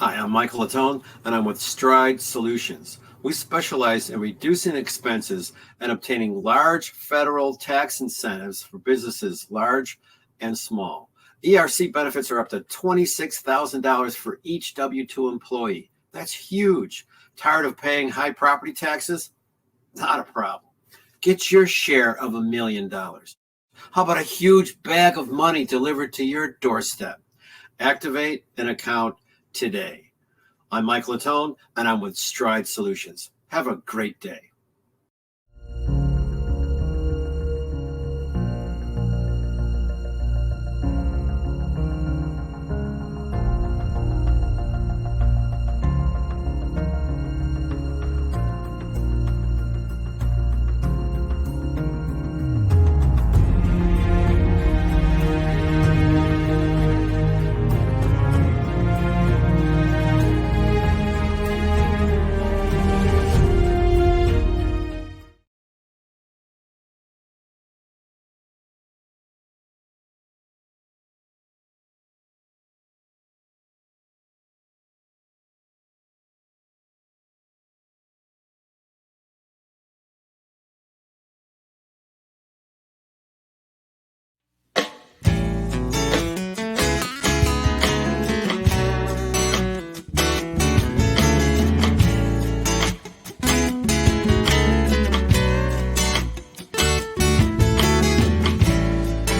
Hi, I'm Michael Latone, and I'm with Stride Solutions. We specialize in reducing expenses and obtaining large federal tax incentives for businesses large and small. ERC benefits are up to $26,000 for each W-2 employee. That's huge. Tired of paying high property taxes? Not a problem. Get your share of $1,000,000. How about a huge bag of money delivered to your doorstep? Activate an account today. I'm Mike Latone, and I'm with Stride Solutions. Have a great day.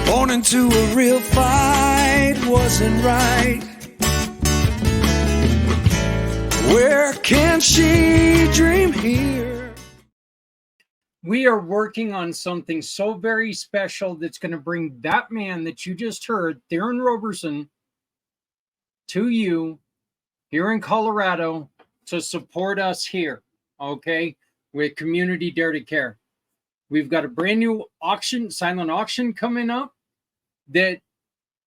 Born into a real fight wasn't right. Where can she dream here? We are working on something so very special that's going to bring that man that you just heard, Theron Roberson, to you here in Colorado to support us here, okay, with Community Dare to Care. We've got a brand new auction, silent auction coming up. That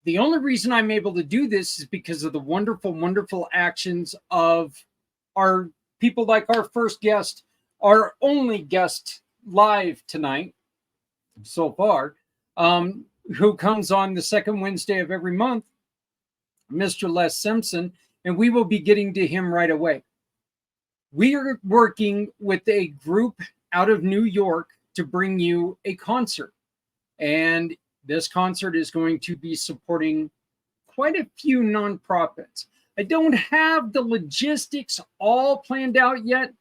the only reason I'm able to do this is because of the wonderful, wonderful actions of our people, like our first guest, our only guest live tonight so far, who comes on the second Wednesday of every month, Mr. Les Simpson, and we will be getting to him right away. We are working with a group out of New York to bring you a concert, and this concert is going to be supporting quite a few nonprofits. I don't have the logistics all planned out yet,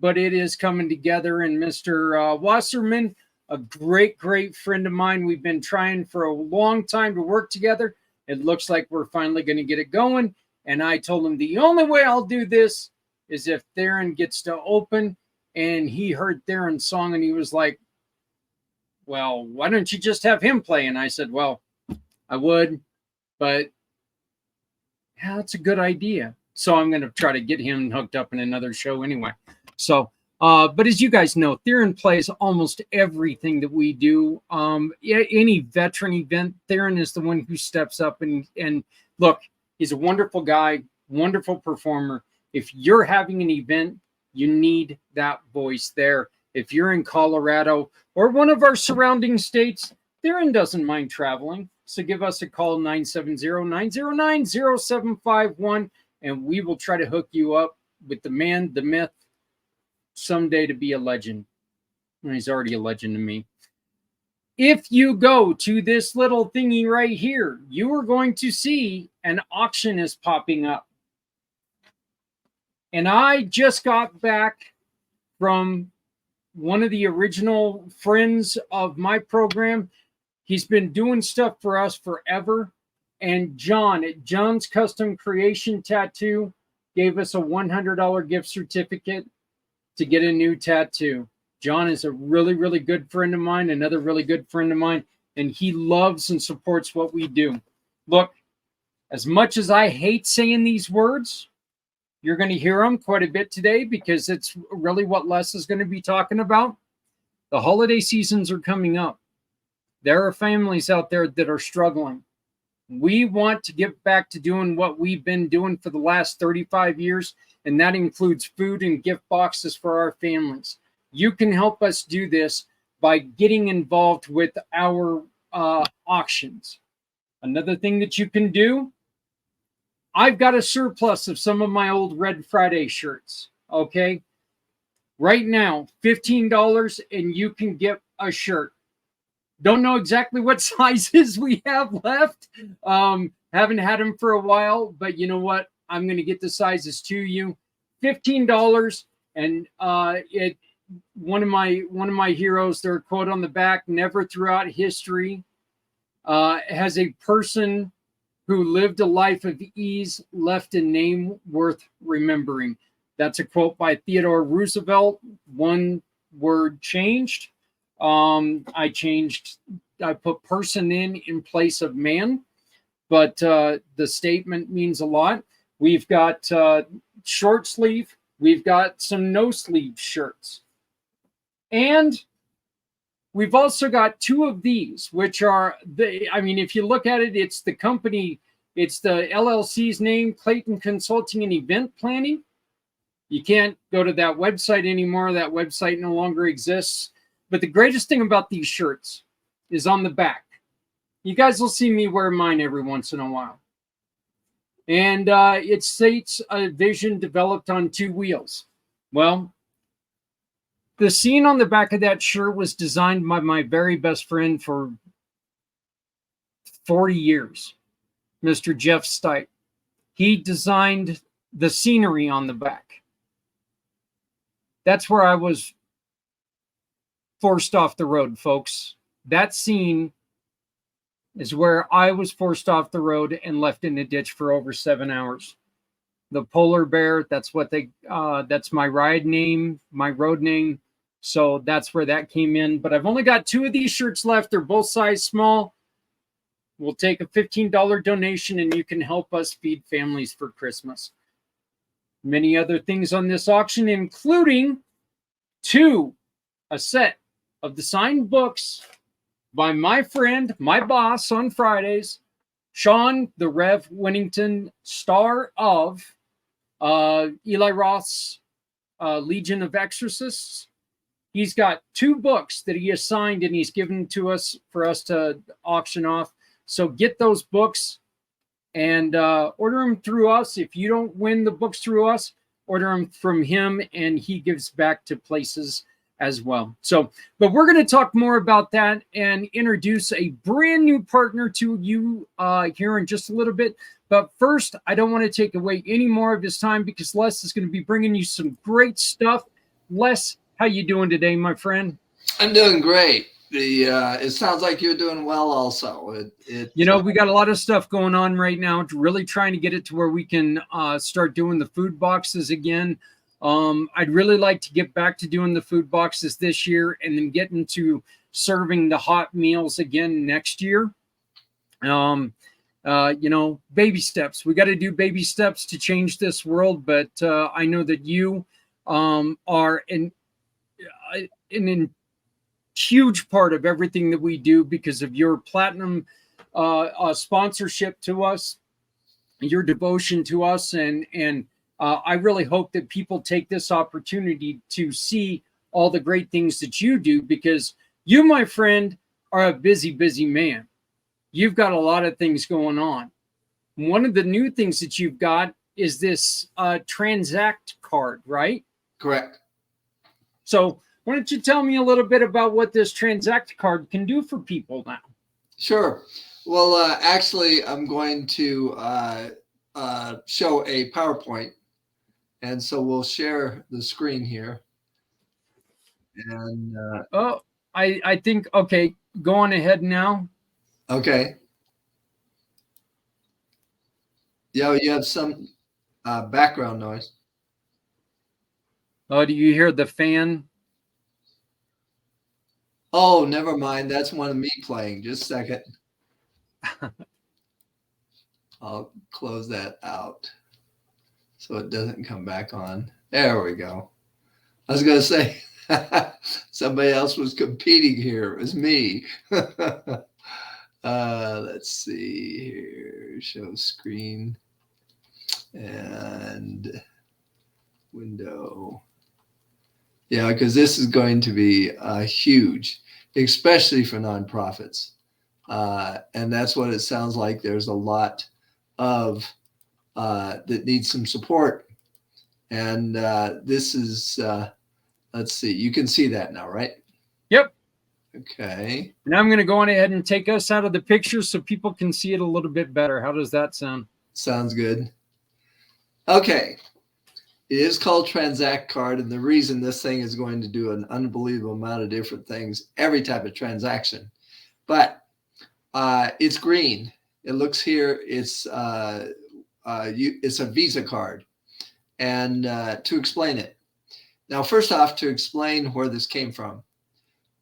but it is coming together. And Mr. Wasserman, a great, great friend of mine, we've been trying for a long time to work together. It looks like we're finally going to get it going. And I told him the only way I'll do this is if Theron gets to open. And he heard Theron's song and he was like, well, why don't you just have him play? And I said, well, I would, but yeah, that's a good idea. So I'm going to try to get him hooked up in another show anyway. So, but as you guys know, Theron plays almost everything that we do. Any veteran event, Theron is the one who steps up and look, he's a wonderful guy, wonderful performer. If you're having an event, you need that voice there. If you're in Colorado or one of our surrounding states, Theron doesn't mind traveling. So give us a call, 970-909-0751, and we will try to hook you up with the man, the myth, someday to be a legend. Well, he's already a legend to me. If you go to this little thingy right here, you are going to see an auction is popping up. And I just got back from one of the original friends of my program. He's been doing stuff for us forever. And John at John's Custom Creation Tattoo gave us a $100 gift certificate to get a new tattoo. John is a really, really good friend of mine, another really good friend of mine, and he loves and supports what we do. Look, as much as I hate saying these words, you're going to hear them quite a bit today because it's really what Les is going to be talking about. The holiday seasons are coming up. There are families out there that are struggling. We want to get back to doing what we've been doing for the last 35 years, and that includes food and gift boxes for our families. You can help us do this by getting involved with our auctions. Another thing that you can do I've got a surplus of some of my old Red Friday shirts. Okay. Right now, $15 and you can get a shirt. Don't know exactly what sizes we have left. Haven't had them for a while, but you know what? I'm going to get the sizes to you. $15, and it one of my heroes. Their quote on the back: "Never throughout history has a person who lived a life of ease left a name worth remembering." That's a quote by Theodore Roosevelt. One word changed. I put person in place of man, but the statement means a lot. We've got short sleeve, we've got some no sleeve shirts, and we've also got two of these, which are if you look at it, it's the company, it's the LLC's name, Clayton Consulting and Event Planning. You can't go to that website anymore. That website no longer exists. But the greatest thing about these shirts is on the back. You guys will see me wear mine every once in a while. And it states a vision developed on two wheels. Well, the scene on the back of that shirt was designed by my very best friend for 40 years, Mr. Jeff Stipe. He designed the scenery on the back. That's where I was forced off the road, folks. That scene is where I was forced off the road and left in a ditch for over 7 hours. The polar bear, that's my ride name, my road name. So that's where that came in. But I've only got two of these shirts left. They're both size small. We'll take a $15 donation and you can help us feed families for Christmas. Many other things on this auction, including a set of the signed books by my friend, my boss on Fridays, Sean the Rev Winnington, star of Eli Roth's Legion of Exorcists. He's got 2 books that he has signed and he's given to us for us to auction off. So get those books and order them through us. If you don't win the books through us, order them from him and he gives back to places as well. So, but we're going to talk more about that and introduce a brand new partner to you here in just a little bit. But first, I don't want to take away any more of his time because Les is going to be bringing you some great stuff. Les, how you doing today, my friend? I'm doing great. It sounds like you're doing well also. We got a lot of stuff going on right now, really trying to get it to where we can start doing the food boxes again. I'd really like to get back to doing the food boxes this year and then get into serving the hot meals again next year. Baby steps. We got to do baby steps to change this world, but I know that you are an huge part of everything that we do because of your platinum sponsorship to us, your devotion to us, and I really hope that people take this opportunity to see all the great things that you do because you, my friend, are a busy man. You've got a lot of things going on. One of the new things that you've got is this Transact card, right? Correct. So why don't you tell me a little bit about what this Transact card can do for people now? Sure. Well, actually, I'm going to show a PowerPoint. And so we'll share the screen here. And I think, okay, go on ahead now. Okay. Yeah, you have some background noise. Oh, do you hear the fan? Oh, never mind. That's one of me playing. Just a second. I'll close that out so it doesn't come back on. There we go. I was going to say somebody else was competing here. It was me. Let's see here. Show screen and window. Yeah, because this is going to be huge, especially for nonprofits. And that's what it sounds like. There's a lot of that need some support. And this is, let's see, you can see that now, right? Yep. Okay. And I'm going to go on ahead and take us out of the picture so people can see it a little bit better. How does that sound? Sounds good. Okay. It is called Transact Card, and the reason this thing is going to do an unbelievable amount of different things, every type of transaction, but it's green. It looks here, it's a Visa card. And to explain it. Now, first off, to explain where this came from,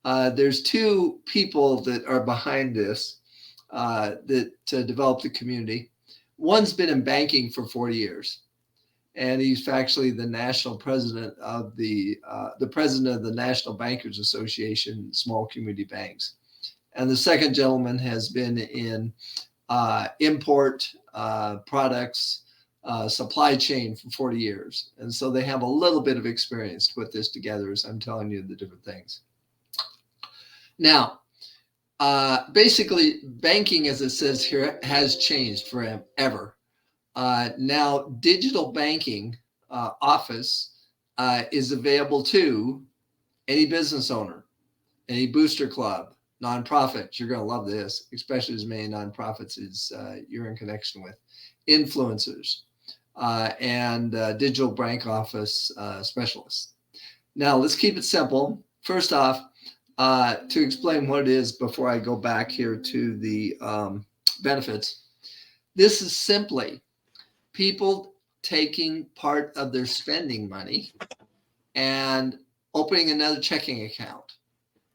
there's two people that are behind this that developed the community. One's been in banking for 40 years. And he's actually the national president of the president of the National Bankers Association, small community banks. And the second gentleman has been in import products, supply chain for 40 years. And so they have a little bit of experience to put this together as I'm telling you the different things. Now, basically, banking, as it says here, has changed forever. Now, digital banking office is available to any business owner, any booster club, nonprofit. You're going to love this, especially as many nonprofits as you're in connection with, influencers, and digital bank office specialists. Now, let's keep it simple. First off, to explain what it is before I go back here to the benefits, this is simply people taking part of their spending money and opening another checking account,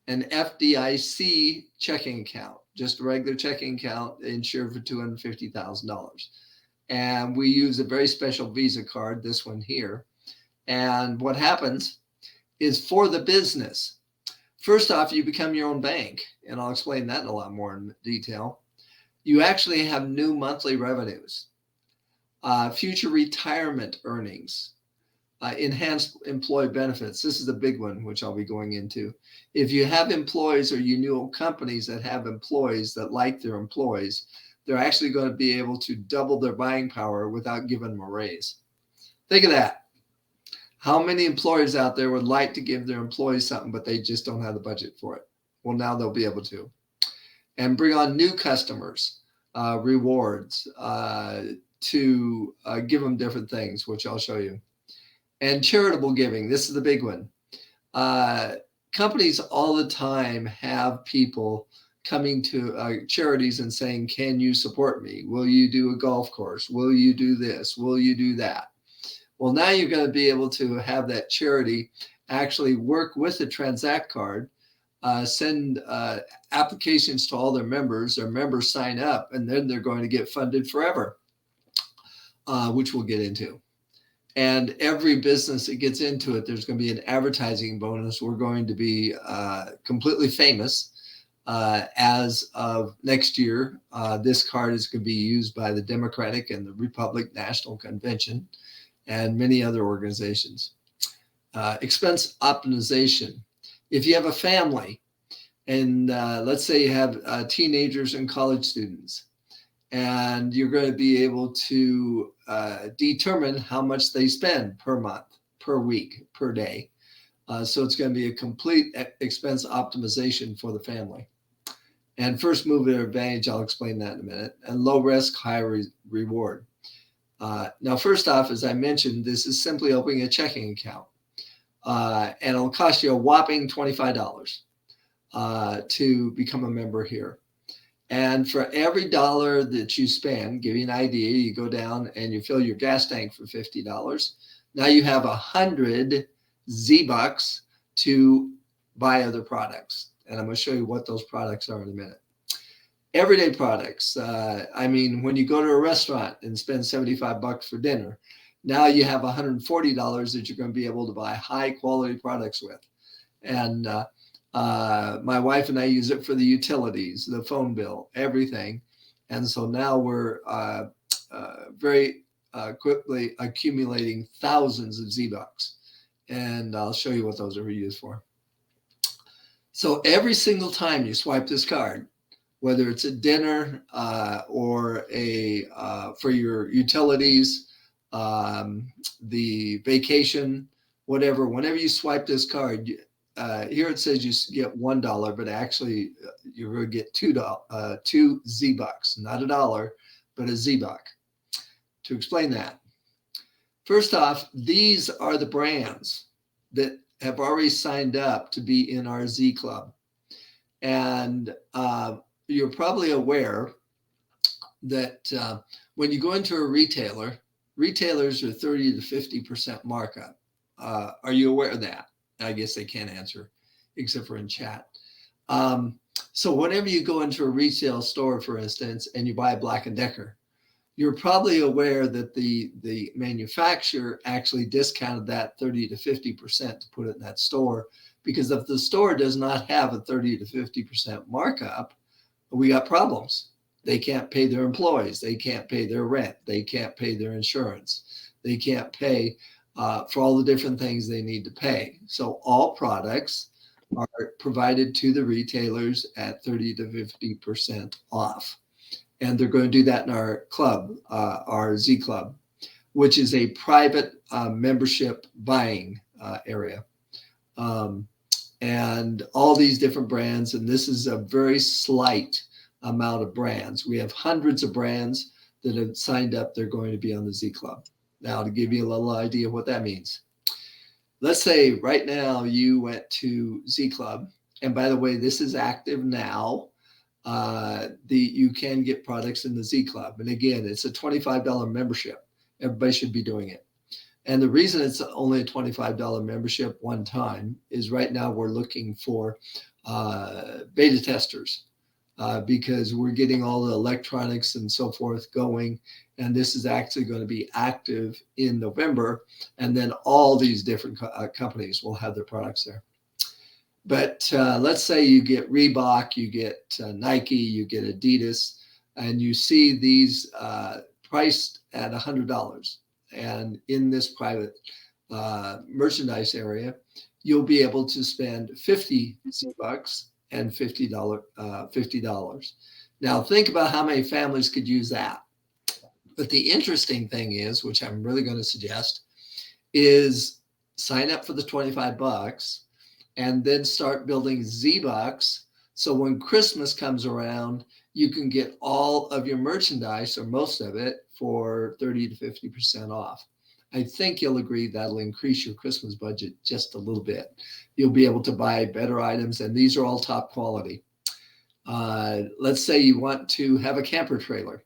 an FDIC checking account, just a regular checking account insured for $250,000. And we use a very special Visa card, this one here. And what happens is for the business, first off, you become your own bank, and I'll explain that in a lot more in detail. You actually have new monthly revenues. Future retirement earnings, enhanced employee benefits. This is the big one, which I'll be going into. If you have employees or you know companies that have employees that like their employees, they're actually going to be able to double their buying power without giving them a raise. Think of that. How many employers out there would like to give their employees something, but they just don't have the budget for it? Well, now they'll be able to. And bring on new customers, rewards, to give them different things, which I'll show you. And charitable giving, this is the big one. Companies all the time have people coming to charities and saying, can you support me? Will you do a golf course? Will you do this? Will you do that? Well, now you're going to be able to have that charity actually work with the Transact card, send applications to all their members sign up, and then they're going to get funded forever. Which we'll get into. And every business that gets into it, there's going to be an advertising bonus. We're going to be completely famous as of next year. This card is going to be used by the Democratic and the Republican National Convention and many other organizations. Expense optimization. If you have a family, and let's say you have teenagers and college students, and you're going to be able to determine how much they spend per month, per week, per day. So it's going to be a complete expense optimization for the family. And first mover advantage, I'll explain that in a minute. And low risk, high reward. Now, first off, as I mentioned, this is simply opening a checking account. And it'll cost you a whopping $25 to become a member here. And for every dollar that you spend, give you an idea, you go down and you fill your gas tank for $50. Now you have 100 Z-Bucks to buy other products. And I'm going to show you what those products are in a minute. Everyday products. I mean, when you go to a restaurant and spend $75 for dinner, now you have $140 that you're going to be able to buy high quality products with. And my wife and I use it for the utilities, the phone bill, everything. And so now we're very quickly accumulating thousands of Z-Bucks. And I'll show you what those are used for. So every single time you swipe this card, whether it's a dinner or for your utilities, the vacation, whatever. Whenever you swipe this card, here it says you get $1, but actually you're going to get two Z-Bucks, not a dollar, but a Z-Buck. To explain that, first off, these are the brands that have already signed up to be in our Z Club. And you're probably aware that when you go into a retailer, retailers are 30 to 50% markup. Are you aware of that? I guess they can't answer, except for in chat. So whenever you go into a retail store, for instance, and you buy a Black & Decker, you're probably aware that the manufacturer actually discounted that 30 to 50% to put it in that store, because if the store does not have a 30 to 50% markup, we got problems. They can't pay their employees. They can't pay their rent. They can't pay their insurance. They can't pay for all the different things they need to pay. So all products are provided to the retailers at 30 to 50% off. And they're going to do that in our club, our Z Club, which is a private membership buying area. And all these different brands, and this is a very slight amount of brands. We have hundreds of brands that have signed up. They're going to be on the Z Club. Now, to give you a little idea of what that means. Let's say right now you went to Z Club, and by the way, this is active now. You can get products in the Z Club. And again, it's a $25 membership. Everybody should be doing it. And the reason it's only a $25 membership one time is right now we're looking for beta testers because we're getting all the electronics and so forth going. And this is actually going to be active in November. And then all these different companies will have their products there. But let's say you get Reebok, you get Nike, you get Adidas, and you see these priced at $100. And in this private merchandise area, you'll be able to spend 50 Z-Bucks and $50. Now think about how many families could use that. But the interesting thing is, which I'm really going to suggest, is sign up for the $25 and then start building Z-Bucks. So when Christmas comes around, you can get all of your merchandise or most of it for 30 to 50% off. I think you'll agree that'll increase your Christmas budget just a little bit. You'll be able to buy better items, and these are all top quality. Let's say you want to have a camper trailer.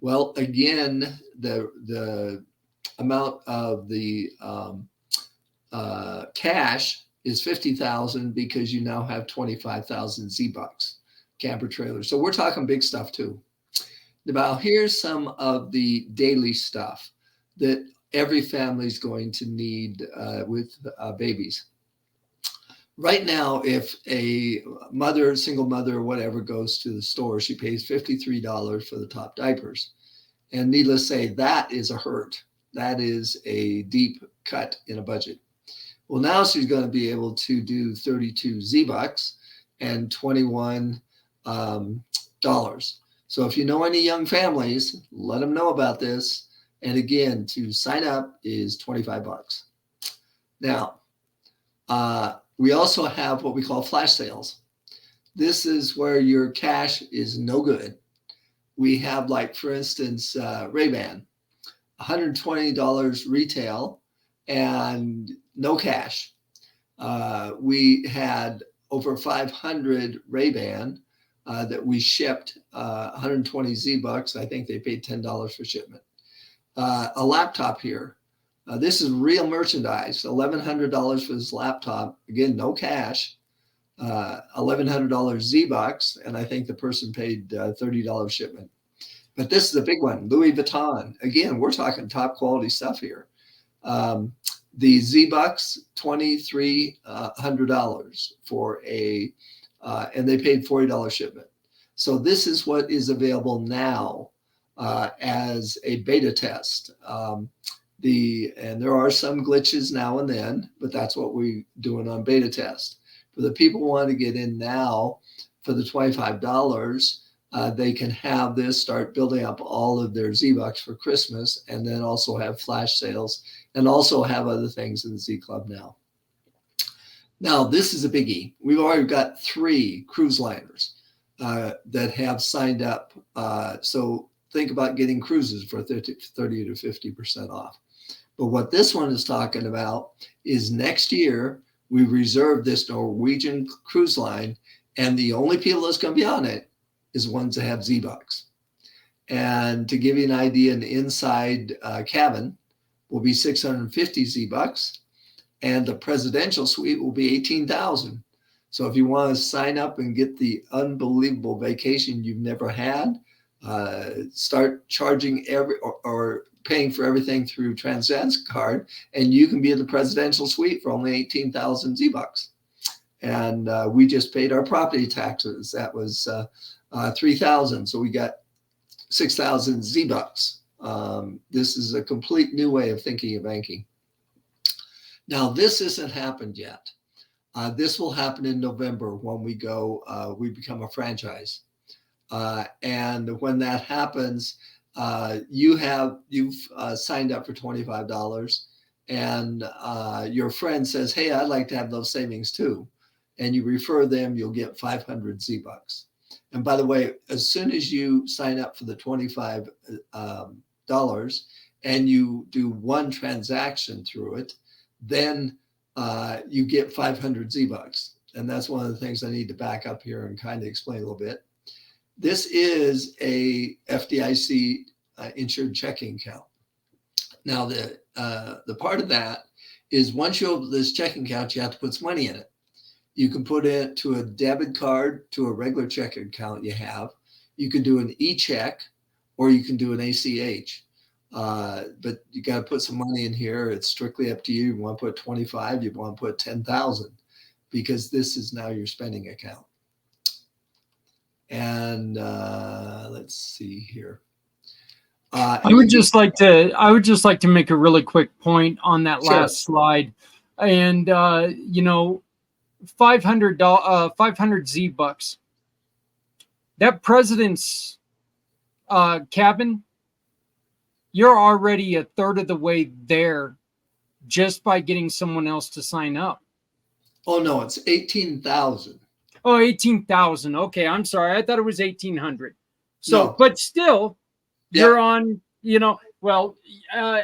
Well, again, the amount of the cash is $50,000 because you now have 25,000 Z-Bucks camper trailers. So we're talking big stuff too. Now here's some of the daily stuff that every family is going to need with babies. Right now, if a mother, single mother or whatever goes to the store, she pays $53 for the top diapers. And needless to say, that is a hurt. That is a deep cut in a budget. Well, now she's going to be able to do 32 Z-Bucks and $21. So if you know any young families, let them know about this. And again, to sign up is $25. Now, we also have what we call flash sales. This is where your cash is no good. We have, like, for instance, Ray-Ban, $120 retail and no cash. We had over 500 Ray-Ban that we shipped, 120 Z-Bucks. I think they paid $10 for shipment. A laptop here. This is real merchandise, $1,100 for this laptop. Again, no cash, $1,100 Z-Bucks, and I think the person paid $30 shipment. But this is a big one, Louis Vuitton. Again, we're talking top quality stuff here. The Z-Bucks, $2,300 for and they paid $40 shipment. So this is what is available now as a beta test. And there are some glitches now and then, but that's what we're doing on beta test. For the people who want to get in now, for the $25, they can have this, start building up all of their Z-Bucks for Christmas, and then also have flash sales and also have other things in the Z Club now. Now, this is a biggie. We've already got 3 cruise liners that have signed up. So think about getting cruises for 30 to 50% off. But what this one is talking about is next year, we reserved this Norwegian cruise line, and the only people that's going to be on it is ones that have Z-Bucks. And to give you an idea, an inside cabin will be 650 Z-Bucks, and the presidential suite will be 18,000. So if you want to sign up and get the unbelievable vacation you've never had, start charging or paying for everything through Transcend's card, and you can be in the presidential suite for only 18,000 Z-Bucks. And we just paid our property taxes. That was 3,000. So we got 6,000 Z-Bucks. This is a complete new way of thinking of banking. Now, this isn't happened yet. This will happen in November when we we become a franchise. And when that happens, you've signed up for $25, and your friend says, hey, I'd like to have those savings too. And you refer them, you'll get 500 Z-Bucks. And by the way, as soon as you sign up for the $25 and you do one transaction through it, then you get 500 Z-Bucks. And that's one of the things I need to back up here and kind of explain a little bit. This is a FDIC insured checking account. Now, the part of that is once you open this checking account, you have to put some money in it. You can put it to a debit card, to a regular checking account you have. You can do an e-check, or you can do an ACH. But you got to put some money in here. It's strictly up to you. You want to put 25, you want to put 10,000, because this is now your spending account. And let's see here. I would just like to make a really quick point on that Sure. last slide. And 500 Z-Bucks. That president's cabin, you're already a third of the way there just by getting someone else to sign up. Oh, no, it's 18,000. Oh, 18,000. Okay, I'm sorry. I thought it was 1,800. So, No. but still, Yep. you're on,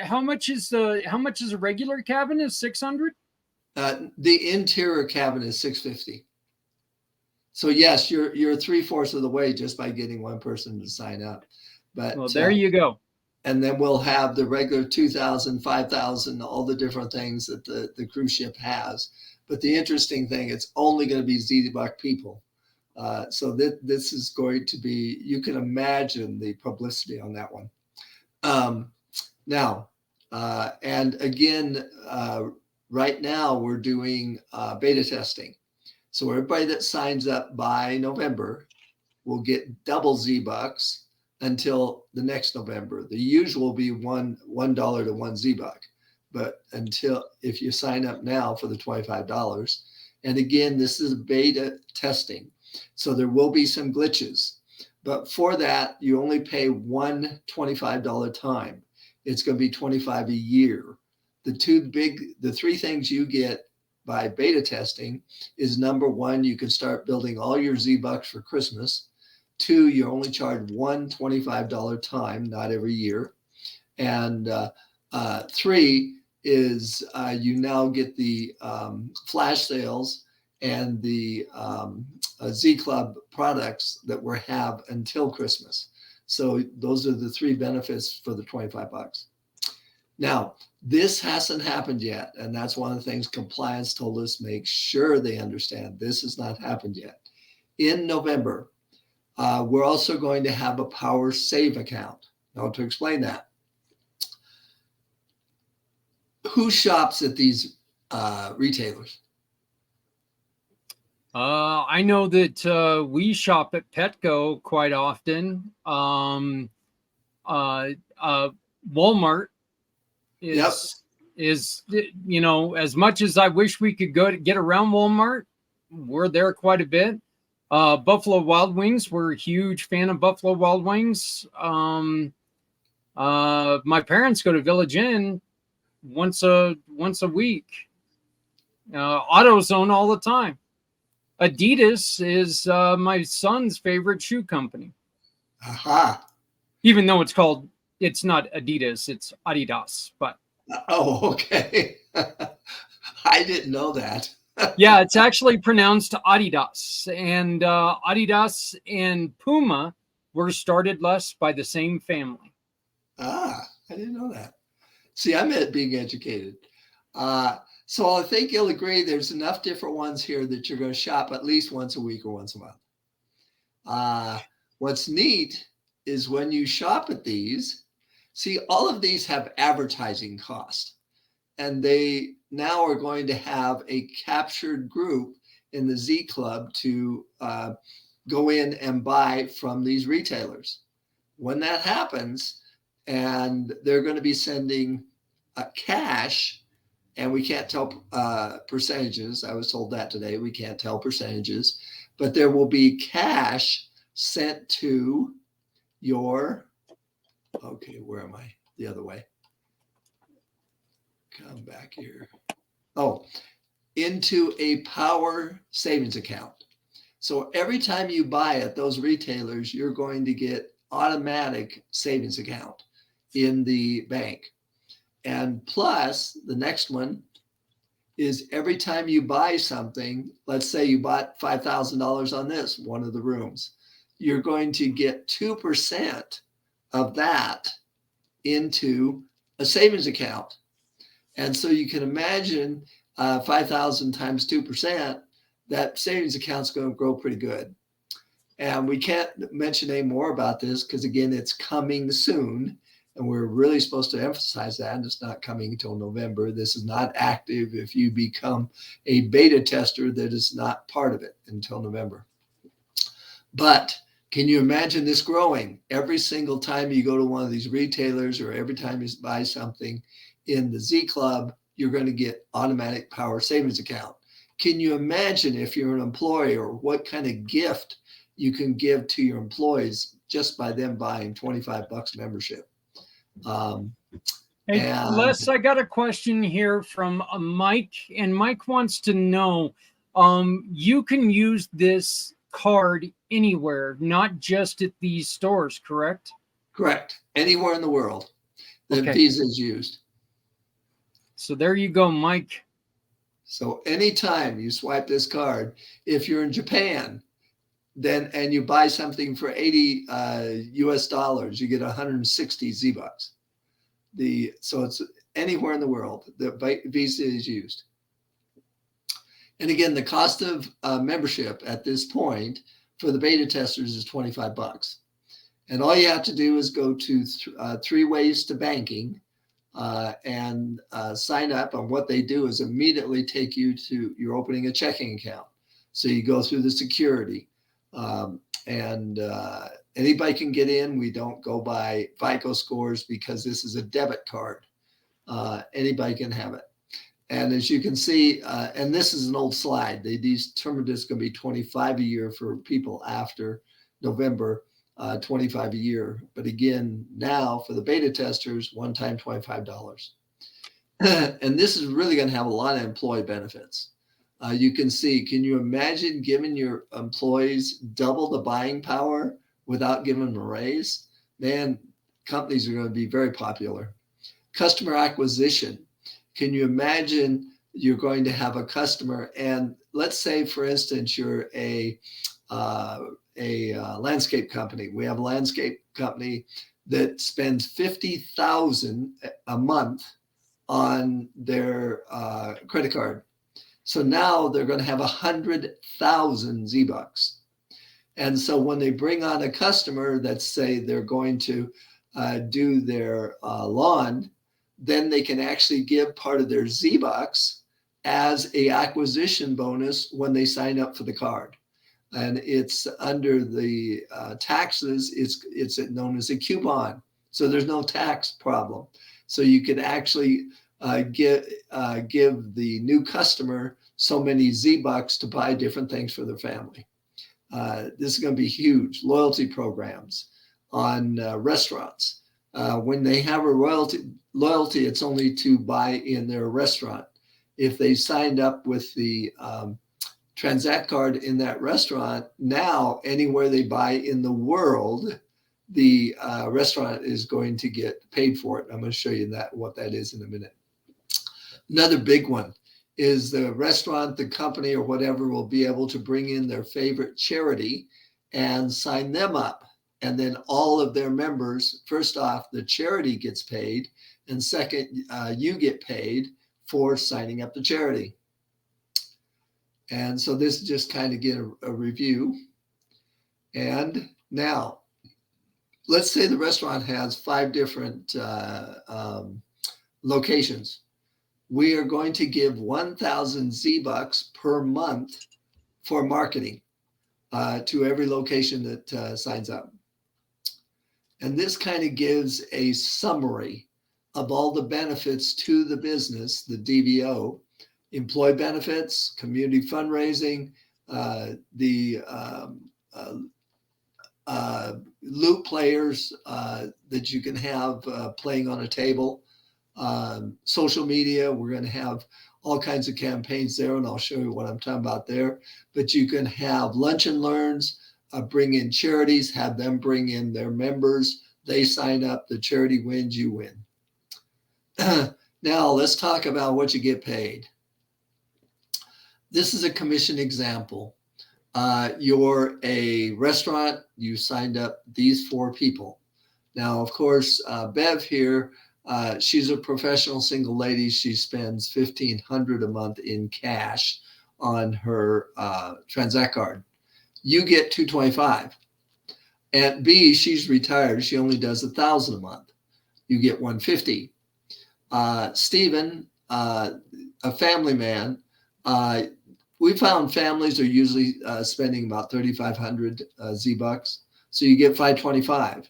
how much is a regular cabin? Is 600? The interior cabin is 650. So yes, you're 3/4 of the way just by getting one person to sign up. But Well, there you go. And then we'll have the regular 2,000, 5,000, all the different things that the cruise ship has. But the interesting thing, it's only going to be Z-Buck people. So this is going to be, you can imagine the publicity on that one. Now, and again, right now we're doing beta testing. So everybody that signs up by November will get double Z-Bucks until the next November. The usual will be $1 to 1 Z-Buck. But if you sign up now for the $25, and again, this is beta testing, so there will be some glitches. But for that, you only pay one $25 time. It's going to be $25 a year. The 3 things you get by beta testing is, number 1, you can start building all your Z-Bucks for Christmas. 2, you only charge one $25 time, not every year. And 3 is you now get the flash sales and the Z Club products that we have until Christmas. So those are the 3 benefits for the $25. Now, this hasn't happened yet, and that's one of the things compliance told us, make sure they understand this has not happened yet. In November, we're also going to have a Power Save account. Now, to explain that, who shops at these retailers? I know that we shop at Petco quite often. Walmart is as much as I wish we could go to get around Walmart, we're there quite a bit. Buffalo Wild Wings. We're a huge fan of Buffalo Wild Wings. My parents go to Village Inn once a week. AutoZone all the time. Adidas is my son's favorite shoe company. Aha. Even though it's not Adidas, it's Adidas. But Oh, okay. I didn't know that. yeah, it's actually pronounced Adidas. And Adidas and Puma were started less by the same family. I didn't know that. See, I'm at being educated. So I think you'll agree there's enough different ones here that you're going to shop at least once a week or once a month. What's neat is when you shop at these, see, all of these have advertising cost, and they now are going to have a captured group in the Z Club to go in and buy from these retailers. When that happens, and they're going to be sending cash, and we can't tell percentages. I was told that today. We can't tell percentages, but there will be cash sent to your, okay, where am I? The other way. Come back here. Oh, into a power savings account. So every time you buy at those retailers, you're going to get automatic savings account in the bank. And plus, the next one is every time you buy something, let's say you bought $5,000 on this, one of the rooms, you're going to get 2% of that into a savings account. And so you can imagine 5,000 times 2%, that savings account's going to grow pretty good. And we can't mention any more about this because, again, it's coming soon. And we're really supposed to emphasize that. And it's not coming until November. This is not active if you become a beta tester that is not part of it until November. But can you imagine this growing? Every single time you go to one of these retailers or every time you buy something in the Z Club, you're going to get automatic power savings account. Can you imagine if you're an employee or what kind of gift you can give to your employees just by them buying $25 membership? Hey, Les, I got a question here from Mike, and Mike wants to know, you can use this card anywhere, not just at these stores, correct? Correct. Anywhere in the world that Visa is used. So there you go, Mike. So anytime you swipe this card, if you're in Japan, then and you buy something for 80 US dollars, you get 160 Z bucks. So it's anywhere in the world that Visa is used. And again, the cost of membership at this point for the beta testers is $25. And all you have to do is go to 3 ways to banking and sign up. And what they do is immediately take you to, you're opening a checking account. So you go through the security. Anybody can get in. We don't go by FICO scores because this is a debit card. Anybody can have it. And as you can see, and this is an old slide, they determined it's going to be $25 a year for people after November, $25 a year. But again, now for the beta testers, one time $25. And this is really going to have a lot of employee benefits. You can see, can you imagine giving your employees double the buying power without giving them a raise? Man, companies are going to be very popular. Customer acquisition. Can you imagine you're going to have a customer, and let's say, for instance, you're a landscape company. We have a landscape company that spends $50,000 a month on their credit card. So now they're going to have 100,000 Z bucks. And so when they bring on a customer that say they're going to do their lawn, then they can actually give part of their Z bucks as a acquisition bonus when they sign up for the card. And it's under the taxes, it's known as a coupon. So there's no tax problem. So you can actually give the new customer so many Z bucks to buy different things for their family. This is going to be huge. Loyalty programs on restaurants. When they have a loyalty, it's only to buy in their restaurant. If they signed up with the Transact card in that restaurant, now anywhere they buy in the world, the restaurant is going to get paid for it. I'm going to show you what that is in a minute. Another big one is the restaurant, the company, or whatever will be able to bring in their favorite charity and sign them up. And then all of their members, first off, the charity gets paid. And second, you get paid for signing up the charity. And so this is just kind of get a review. And now, let's say the restaurant has 5 different locations. We are going to give 1,000 Z-Bucks per month for marketing to every location that signs up. And this kind of gives a summary of all the benefits to the business, the DBO, employee benefits, community fundraising, the loop players that you can have playing on a table, social media. We're going to have all kinds of campaigns there, and I'll show you what I'm talking about there. But you can have lunch and learns, bring in charities, have them bring in their members. They sign up, the charity wins, you win. Now let's talk about what you get paid. This is a commission example. You're a restaurant, you signed up these 4 people. Now, of course, Bev here, she's a professional single lady. She spends $1,500 a month in cash on her Transact card. You get $225. And B, she's retired. She only does $1,000 a month. You get $150. Stephen, a family man, we found families are usually spending about 3,500 Z-Bucks. So you get $525.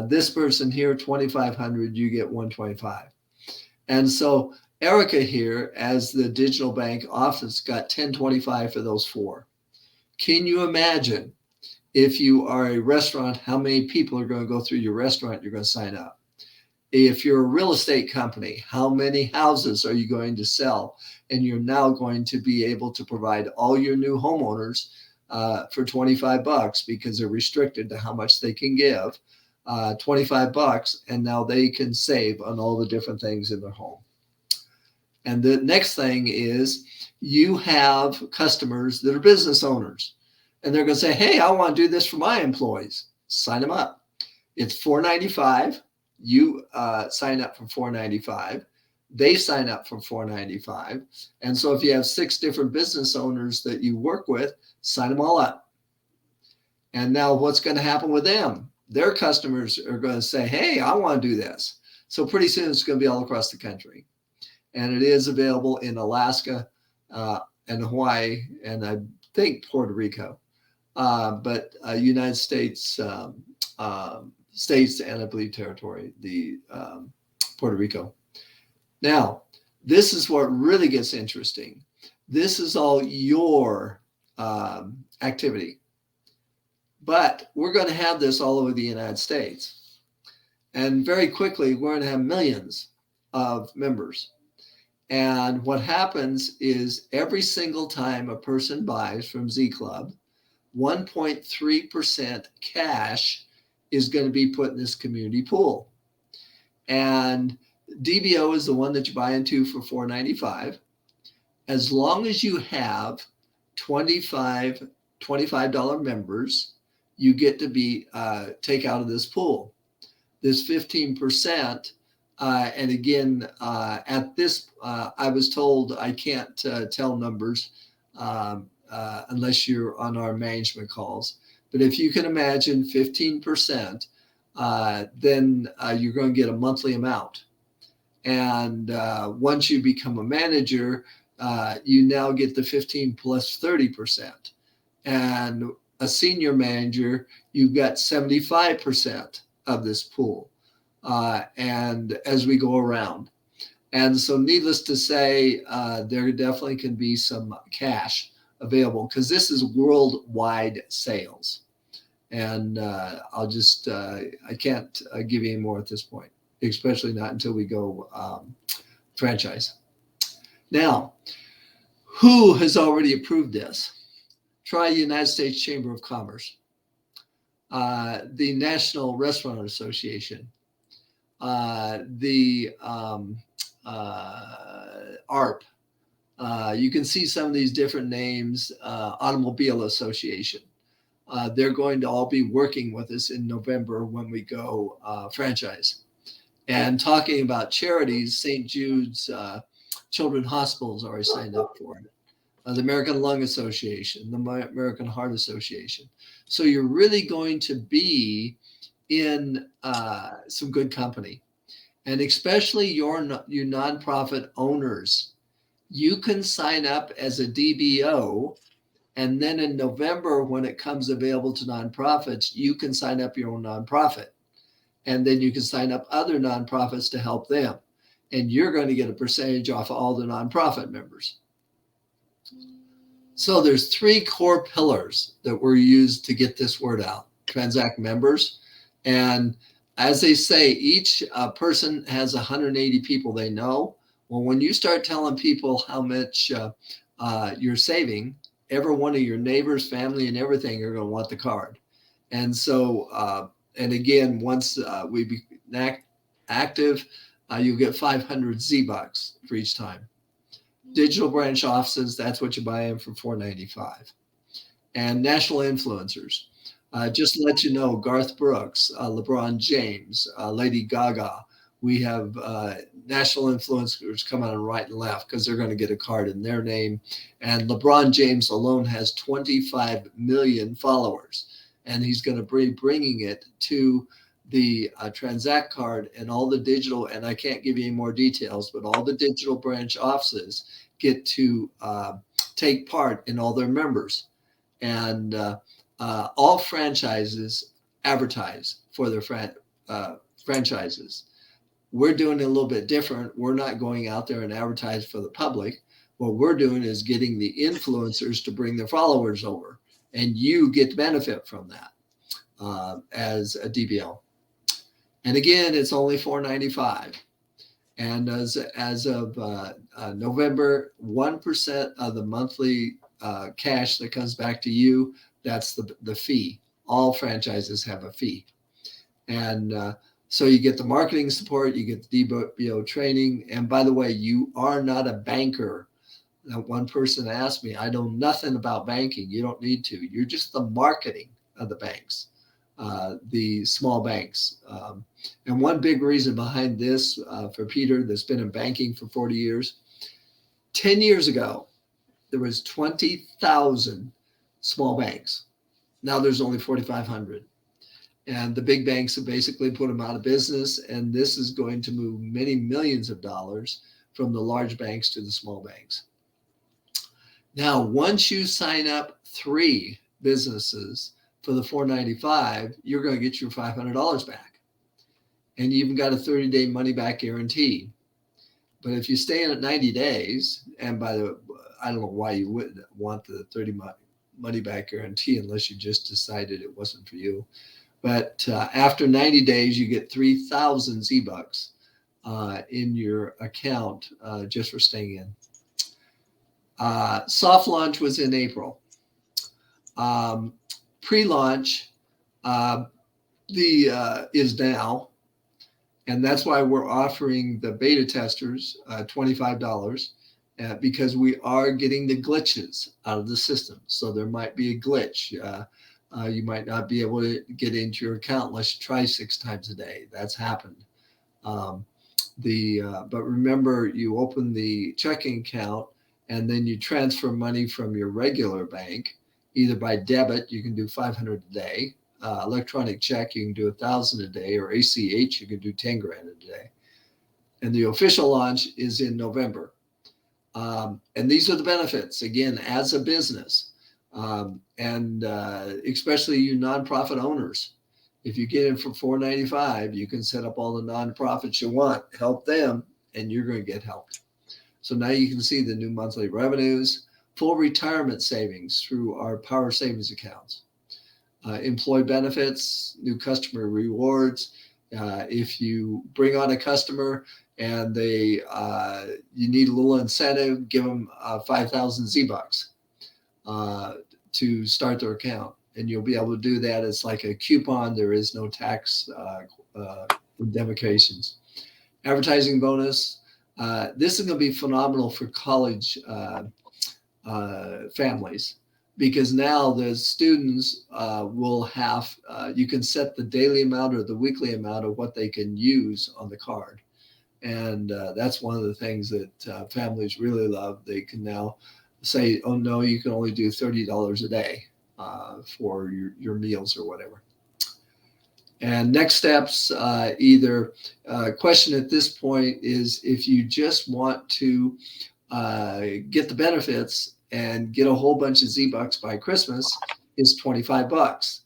This person here, 2,500, you get 125. And so Erica here, as the digital bank office, got 1025 for those 4. Can you imagine if you are a restaurant, how many people are going to go through your restaurant you're going to sign up? If you're a real estate company, how many houses are you going to sell? And you're now going to be able to provide all your new homeowners for $25 because they're restricted to how much they can give. $25, and now they can save on all the different things in their home. And the next thing is you have customers that are business owners, and they're going to say, hey, I want to do this for my employees. Sign them up. It's $495. You sign up for $495. They sign up for $495. And so if you have 6 different business owners that you work with, sign them all up. And now what's going to happen with them? Their customers are going to say, hey, I want to do this. So pretty soon it's going to be all across the country. And it is available in Alaska and Hawaii, and I think Puerto Rico, but United States, states, and I believe territory, the Puerto Rico. Now, this is what really gets interesting. This is all your activity. But we're going to have this all over the United States. And very quickly, we're going to have millions of members. And what happens is every single time a person buys from Z Club, 1.3% cash is going to be put in this community pool. And DBO is the one that you buy into for $495. As long as you have $25 members, you get to be take out of this pool. This 15%, and again, at this, I was told I can't tell numbers unless you're on our management calls. But if you can imagine 15%, then you're going to get a monthly amount. And once you become a manager, you now get the 15 plus 30%. And a senior manager, you've got 75% of this pool. And as we go around. And so needless to say, there definitely can be some cash available, because this is worldwide sales. And I'll just, I can't give you any more at this point, especially not until we go franchise. Now, who has already approved this? Try United States Chamber of Commerce, the National Restaurant Association, the ARP. You can see some of these different names, Automobile Association. They're going to all be working with us in November when we go franchise. And talking about charities, St. Jude's Children's Hospitals already signed up for it. The American Lung Association, the American Heart Association. So you're really going to be in some good company. And especially you nonprofit owners, you can sign up as a DBO. And then in November, when it comes available to nonprofits, you can sign up your own nonprofit. And then you can sign up other nonprofits to help them. And you're going to get a percentage off all the nonprofit members. So there's 3 core pillars that were used to get this word out. Transact members. And as they say, each person has 180 people they know. Well, when you start telling people how much you're saving, every one of your neighbors, family, and everything are going to want the card. And so, and again, once we be active, you'll get 500 Z-Bucks for each time. Digital branch offices, that's what you buy in for $4.95. And national influencers. Just to let you know, Garth Brooks, LeBron James, Lady Gaga, we have national influencers coming on right and left because they're going to get a card in their name. And LeBron James alone has 25 million followers. And he's going to be bringing it to the Transact card and all the digital, and I can't give you any more details, but all the digital branch offices get to take part in all their members. And all franchises advertise for their franchises. We're doing it a little bit different. We're not going out there and advertise for the public. What we're doing is getting the influencers to bring their followers over, and you get to benefit from that as a DBL. And again, it's only $4.95. And as of November, 1% of the monthly cash that comes back to you, that's the fee. All franchises have a fee. And so you get the marketing support, you get the DBO training. And by the way, you are not a banker. Now, one person asked me, I know nothing about banking. You don't need to. You're just the marketing of the banks, the small banks. And one big reason behind this for Peter, that's been in banking for 40 years, 10 years ago, there was 20,000 small banks. Now there's only 4,500. And the big banks have basically put them out of business. And this is going to move many millions of dollars from the large banks to the small banks. Now, once you sign up 3 businesses for the $4.95, you're going to get your $500 back. And you even got a 30-day money-back guarantee. But if you stay in it 90 days, and by the, I don't know why you wouldn't want the 30 money-back guarantee unless you just decided it wasn't for you. But after 90 days, you get 3,000 Z-Bucks in your account just for staying in. Soft launch was in April. Pre-launch is now, and that's why we're offering the beta testers $25 because we are getting the glitches out of the system. So there might be a glitch. You might not be able to get into your account unless you try 6 times a day. That's happened. But remember, you open the checking account and then you transfer money from your regular bank, either by debit, you can do 500 a day, electronic check, you can do 1,000 a day, or ACH, you can do 10 grand a day. And the official launch is in November. And these are the benefits, again, as a business. And especially you nonprofit owners. If you get in for $4.95, you can set up all the nonprofits you want, help them, and you're going to get helped. So now you can see the new monthly revenues, full retirement savings through our power savings accounts, employee benefits, new customer rewards. If you bring on a customer and you need a little incentive, give them 5,000 Z-Bucks to start their account. And you'll be able to do that. It's like a coupon. There is no tax indemnifications. Advertising bonus. This is going to be phenomenal for college families, because now the students will have, you can set the daily amount or the weekly amount of what they can use on the card. And that's one of the things that families really love. They can now say, oh no, you can only do $30 a day for your meals or whatever. And next steps, either question at this point is, if you just want to get the benefits and get a whole bunch of Z-Bucks by Christmas, is $25.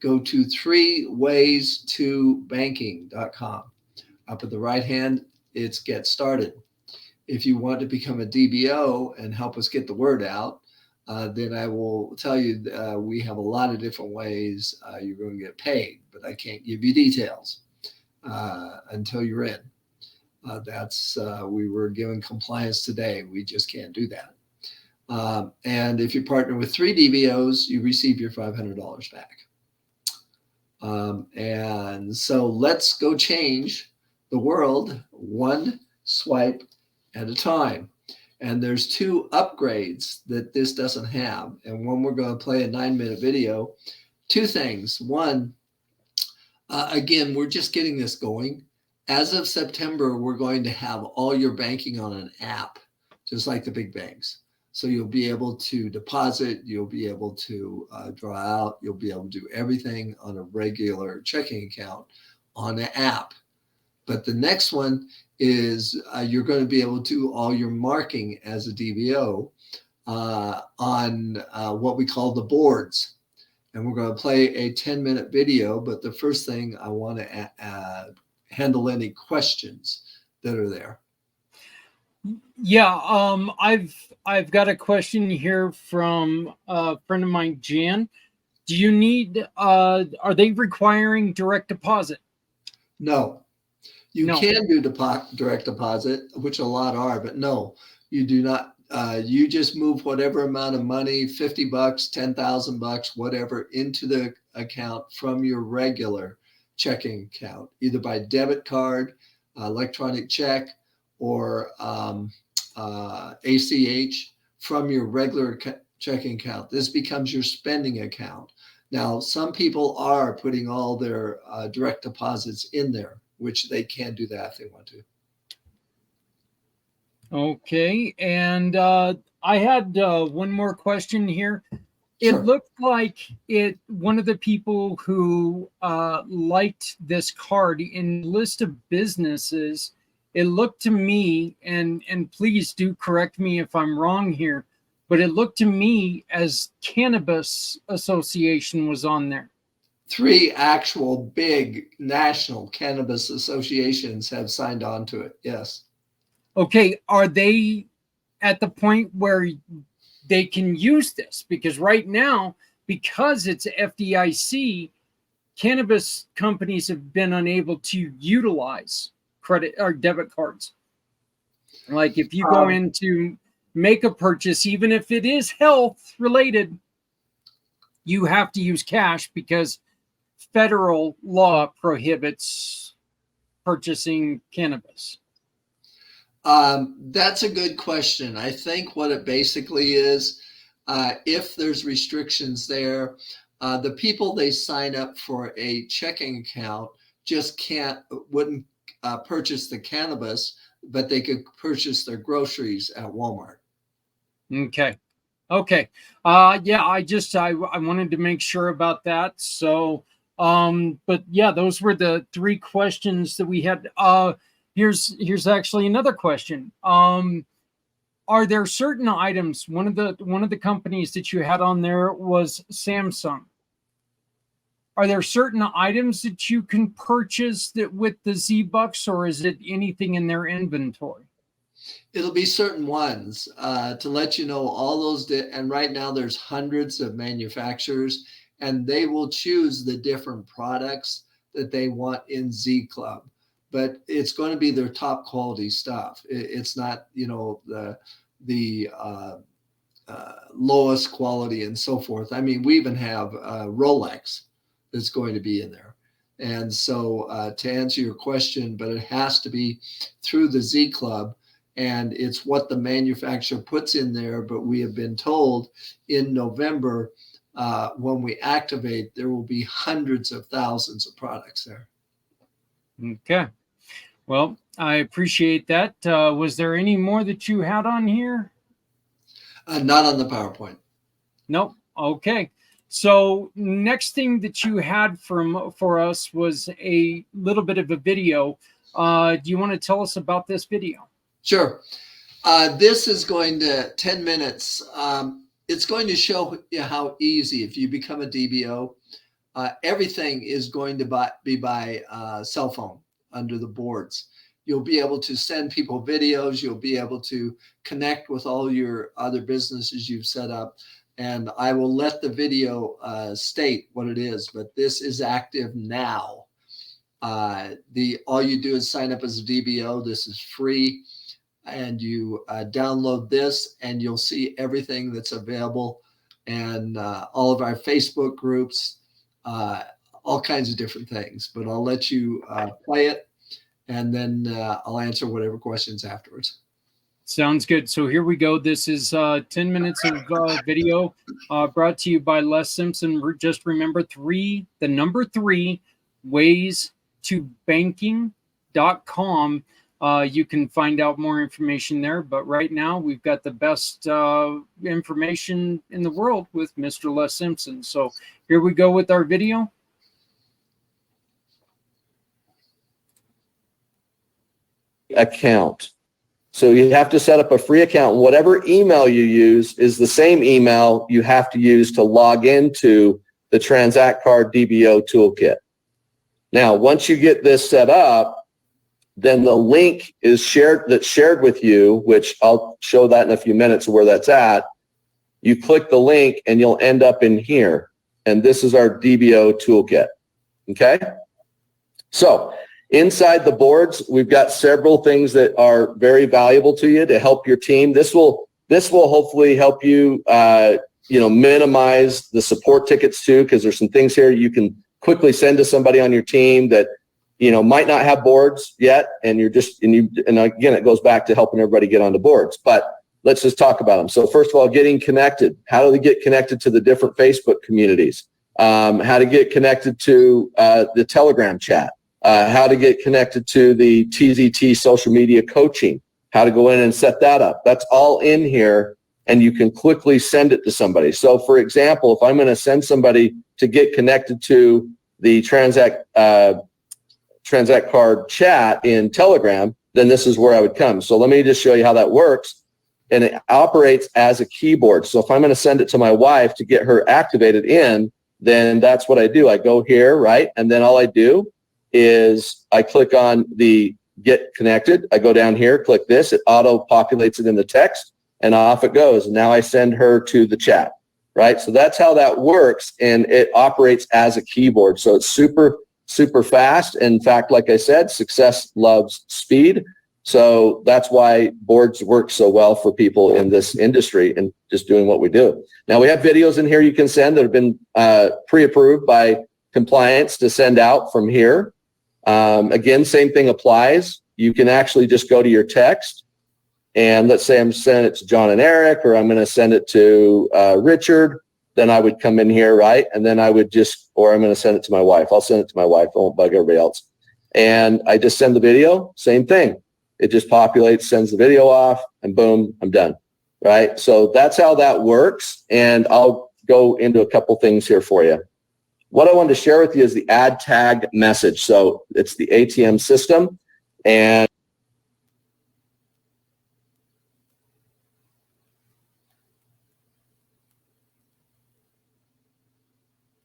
Go to 3ways2banking.com. Up at the right hand, it's Get Started. If you want to become a DBO and help us get the word out, then I will tell you we have a lot of different ways you're going to get paid, but I can't give you details until you're in. We were given compliance today. We just can't do that. And if you partner with 3 DBOs, you receive your $500 back. And so let's go change the world one swipe at a time. And there's 2 upgrades that this doesn't have. And one, we're going to play a 9-minute video. 2 things. One, again, we're just getting this going. As of September, we're going to have all your banking on an app, just like the big banks. So you'll be able to deposit, you'll be able to draw out, you'll be able to do everything on a regular checking account on the app. But the next one is you're going to be able to do all your marking as a DBO on what we call the boards. And we're going to play a 10-minute video, but the first thing I want to handle any questions that are there. Yeah, I've got a question here from a friend of mine, Jan. Do you need, are they requiring direct deposit? No. You can do direct deposit, which a lot are, but no, you do not. You just move whatever amount of money, $50, $10,000, whatever, into the account from your regular checking account, either by debit card, electronic check, or ACH from your regular checking account. This becomes your spending account. Now, some people are putting all their direct deposits in there, which they can do that if they want to. Okay, and I had one more question here. It Sure. looked like one of the people who liked this card in the list of businesses, it looked to me, and please do correct me if I'm wrong here, but it looked to me as Cannabis Association was on there. 3 actual big national cannabis associations have signed on to it. Yes. Okay, are they at the point where they can use this? Because right now, because it's FDIC, cannabis companies have been unable to utilize credit or debit cards. Like if you go in to make a purchase, even if it is health related, you have to use cash because federal law prohibits purchasing cannabis. That's a good question. I think what it basically is, if there's restrictions there, the people they sign up for a checking account just wouldn't purchase the cannabis, but they could purchase their groceries at Walmart. Okay. Yeah, I wanted to make sure about that. So, but yeah, those were the 3 questions that we had. Here's actually another question. Are there certain items? One of the companies that you had on there was Samsung. Are there certain items that you can purchase that with the Z-Bucks, or is it anything in their inventory? It'll be certain ones to let you know all those. And right now there's hundreds of manufacturers, and they will choose the different products that they want in Z Club. But it's going to be their top quality stuff. It's not, the lowest quality and so forth. I mean, we even have Rolex that's going to be in there. And so to answer your question, but it has to be through the Z Club, and it's what the manufacturer puts in there. But we have been told in November, when we activate, there will be hundreds of thousands of products there. Okay. Well, I appreciate that. Was there any more that you had on here? Not on the PowerPoint. Nope. Okay. So next thing that you had for us was a little bit of a video. Do you want to tell us about this video? Sure. This is going to 10 minutes. It's going to show you how easy, if you become a DBO, everything is going to be by cell phone under the boards. You'll be able to send people videos. You'll be able to connect with all your other businesses you've set up. And I will let the video state what it is, but this is active now. All you do is sign up as a DBO. This is free. And you download this, and you'll see everything that's available, and all of our Facebook groups, all kinds of different things. But I'll let you play it, and then I'll answer whatever questions afterwards. Sounds good. So here we go. This is 10 minutes of video brought to you by Les Simpson. Just remember the number 3, ways to banking.com. You can find out more information there. But right now, we've got the best information in the world with Mr. Les Simpson. So here we go with our video. Account. So you have to set up a free account. Whatever email you use is the same email you have to use to log into the Transact Card DBO toolkit. Now, once you get this set up, then the link is shared with you, which I'll show that in a few minutes where that's at. You click the link and you'll end up in here. And this is our DBO toolkit. Okay? So inside the boards, we've got several things that are very valuable to you to help your team. This will hopefully help you, minimize the support tickets too, because there's some things here you can quickly send to somebody on your team that, might not have boards yet. And and again, it goes back to helping everybody get onto boards, but let's just talk about them. So first of all, getting connected. How do they get connected to the different Facebook communities? How to get connected to the Telegram chat. How to get connected to the TZT social media coaching, how to go in and set that up. That's all in here, and you can quickly send it to somebody. So for example, if I'm going to send somebody to get connected to the Transact Card chat in Telegram, then this is where I would come. So let me just show you how that works. And it operates as a keyboard. So if I'm going to send it to my wife to get her activated in, then that's what I do. I go here, right? And then all I do is I click on the get connected. I go down here, click this. It auto populates it in the text, and off it goes. And now I send her to the chat, right? So that's how that works, and it operates as a keyboard. So it's super, super fast. In fact, like I said, success loves speed. So that's why boards work so well for people in this industry and just doing what we do. Now we have videos in here you can send that have been pre-approved by compliance to send out from here. Again, same thing applies. You can actually just go to your text, and let's say I'm sending it to John and Eric, or I'm going to send it to Richard. Then I would come in here, right? And then I would or I'm going to send it to my wife. I'll send it to my wife. I won't bug everybody else. And I just send the video, same thing. It just populates, sends the video off, and boom, I'm done, right? So that's how that works. And I'll go into a couple things here for you. What I wanted to share with you is the add tag message. So it's the ATM system, and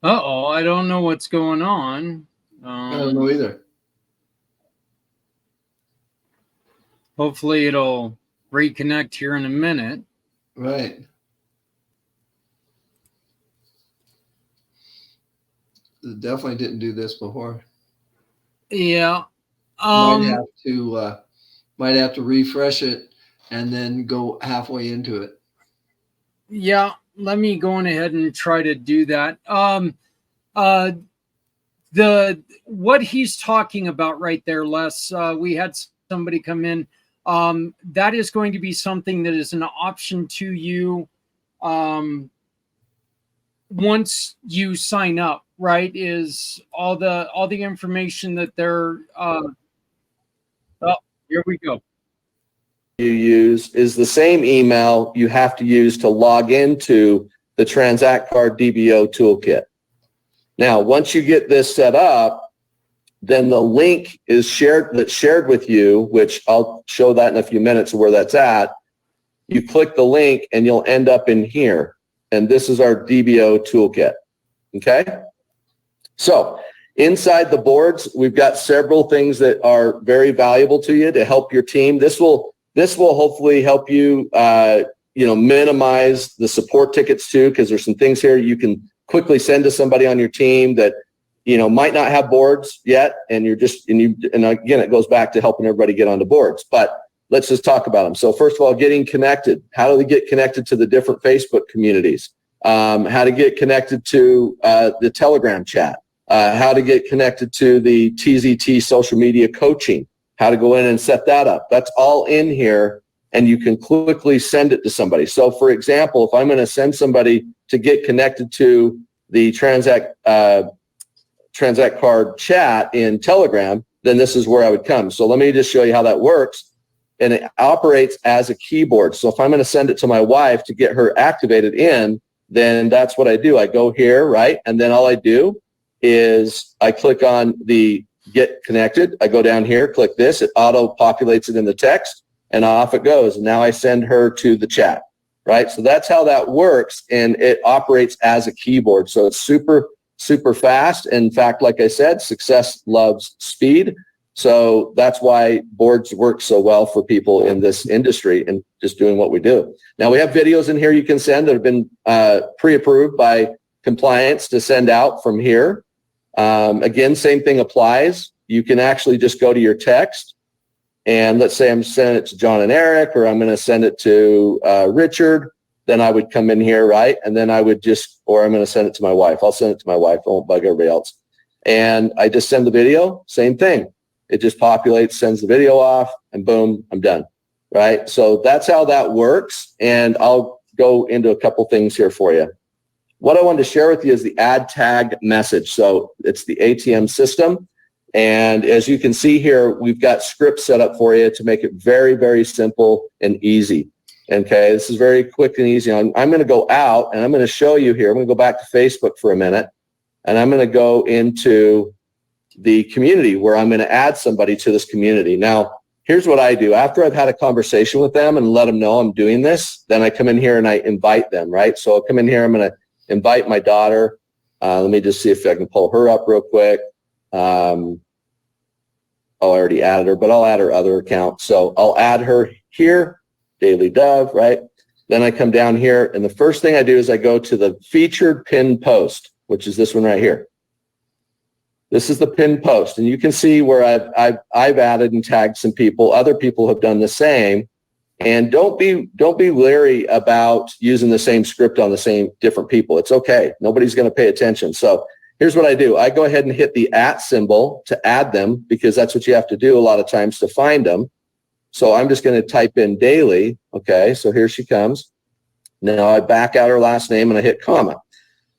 I don't know what's going on. I don't know either. Hopefully it'll reconnect here in a minute. Right. Definitely didn't do this before. Yeah. Might have to refresh it and then go halfway into it. Yeah, let me go on ahead and try to do that. What he's talking about right there, Les, we had somebody come in. That is going to be something that is an option to you once you sign up, right? Is all the information that they're here we go. You use is the same email you have to use to log into the Transact Card DBO toolkit. Now, once you get this set up, then the link is shared with you, which I'll show that in a few minutes where that's at. You click the link and you'll end up in here. And this is our DBO toolkit. Okay? So inside the boards, we've got several things that are very valuable to you to help your team. This will hopefully help you, minimize the support tickets too, because there's some things here you can quickly send to somebody on your team that, might not have boards yet. And and again, it goes back to helping everybody get onto boards, but let's just talk about them. So first of all, getting connected. How do we get connected to the different Facebook communities? How to get connected to the Telegram chat. How to get connected to the TZT social media coaching. How to go in and set that up. That's all in here, and you can quickly send it to somebody. So for example, if I'm going to send somebody to get connected to the Transact Card chat in Telegram, then this is where I would come. So let me just show you how that works. And it operates as a keyboard. So if I'm going to send it to my wife to get her activated in, then that's what I do. I go here, right? And then all I do is I click on the get connected. I go down here, click this. It auto populates it in the text, and off it goes. And now I send her to the chat, right? So that's how that works, and it operates as a keyboard. So it's super, super fast. In fact, like I said, success loves speed. So that's why boards work so well for people in this industry and just doing what we do. Now we have videos in here you can send that have been pre-approved by compliance to send out from here. Again, same thing applies. You can actually just go to your text, and let's say I'm sending it to John and Eric, or I'm going to send it to Richard. Then I would come in here, right? And then I would or I'm going to send it to my wife. I'll send it to my wife. I won't bug everybody else. And I just send the video, same thing. It just populates, sends the video off, and boom, I'm done, right? So that's how that works. And I'll go into a couple things here for you. What I wanted to share with you is the add tag message. So it's the ATM system. And as you can see here, we've got scripts set up for you to make it very, very simple and easy. Okay, this is very quick and easy. I'm going to go out and I'm going to show you here. I'm going to go back to Facebook for a minute, and I'm going to go into the community where I'm going to add somebody to this community. Now, here's what I do. After I've had a conversation with them and let them know I'm doing this, then I come in here and I invite them, right? So I'll come in here. I'm going to invite my daughter. Let me just see if I can pull her up real quick. I already added her, but I'll add her other account. So I'll add her here, Daily Dove, right? Then I come down here, and the first thing I do is I go to the featured pinned post, which is this one right here. This is the pinned post, and you can see where I've added and tagged some people. Other people have done the same. And don't be leery about using the same script on the same different people. It's okay. Nobody's going to pay attention. So here's what I do. I go ahead and hit the @ symbol to add them, because that's what you have to do a lot of times to find them. So I'm just going to type in Daily. Okay, so here she comes. Now I back out her last name and I hit comma.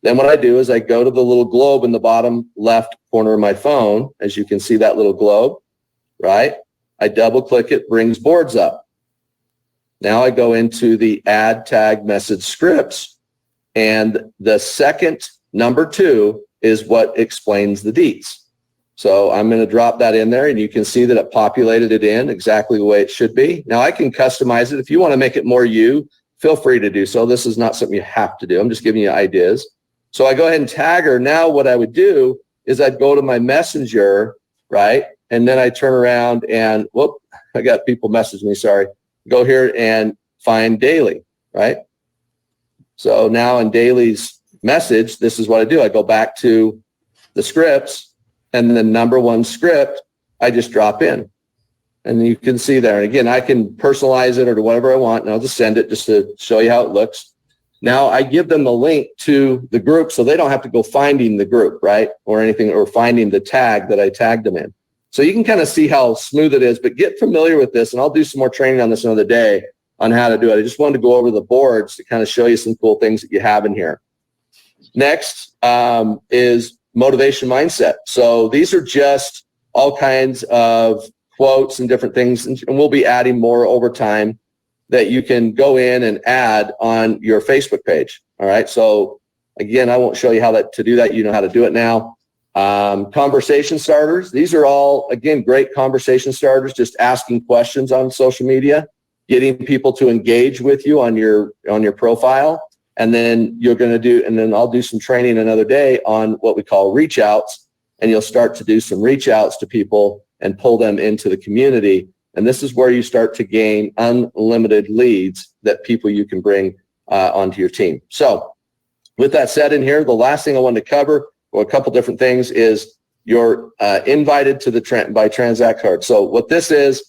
Then what I do is I go to the little globe in the bottom left corner of my phone. As you can see, that little globe, right? I double click it, brings boards up. Now I go into the add tag message scripts, and the second number 2 is what explains the deets. So I'm going to drop that in there, and you can see that it populated it in exactly the way it should be. Now I can customize it. If you want to make it more you, feel free to do so. This is not something you have to do. I'm just giving you ideas. So I go ahead and tag her. Now what I would do is I'd go to my messenger, right? And then I turn around and, whoop, I got people message me, sorry. go here and find daily, right? So now in daily's message, this is what I do. I go back to the scripts, and the number one script, I just drop in. And you can see there. And again, I can personalize it or do whatever I want, and I'll just send it just to show you how it looks. Now I give them the link to the group so they don't have to go finding the group, right? Or anything, or finding the tag that I tagged them in. So you can kind of see how smooth it is, but get familiar with this. And I'll do some more training on this another day on how to do it. I just wanted to go over the boards to kind of show you some cool things that you have in here. Next is motivation mindset. So these are just all kinds of quotes and different things, and we'll be adding more over time that you can go in and add on your Facebook page. All right. So again, I won't show you how to do that. You know how to do it now. Conversation starters. These are all, again, great conversation starters, just asking questions on social media, getting people to engage with you on your profile. And then I'll do some training another day on what we call reach outs. And you'll start to do some reach outs to people and pull them into the community. And this is where you start to gain unlimited leads that people you can bring onto your team. So with that said in here, the last thing I wanted to cover, or a couple different things, is you're invited to the by Transact card. So what this is,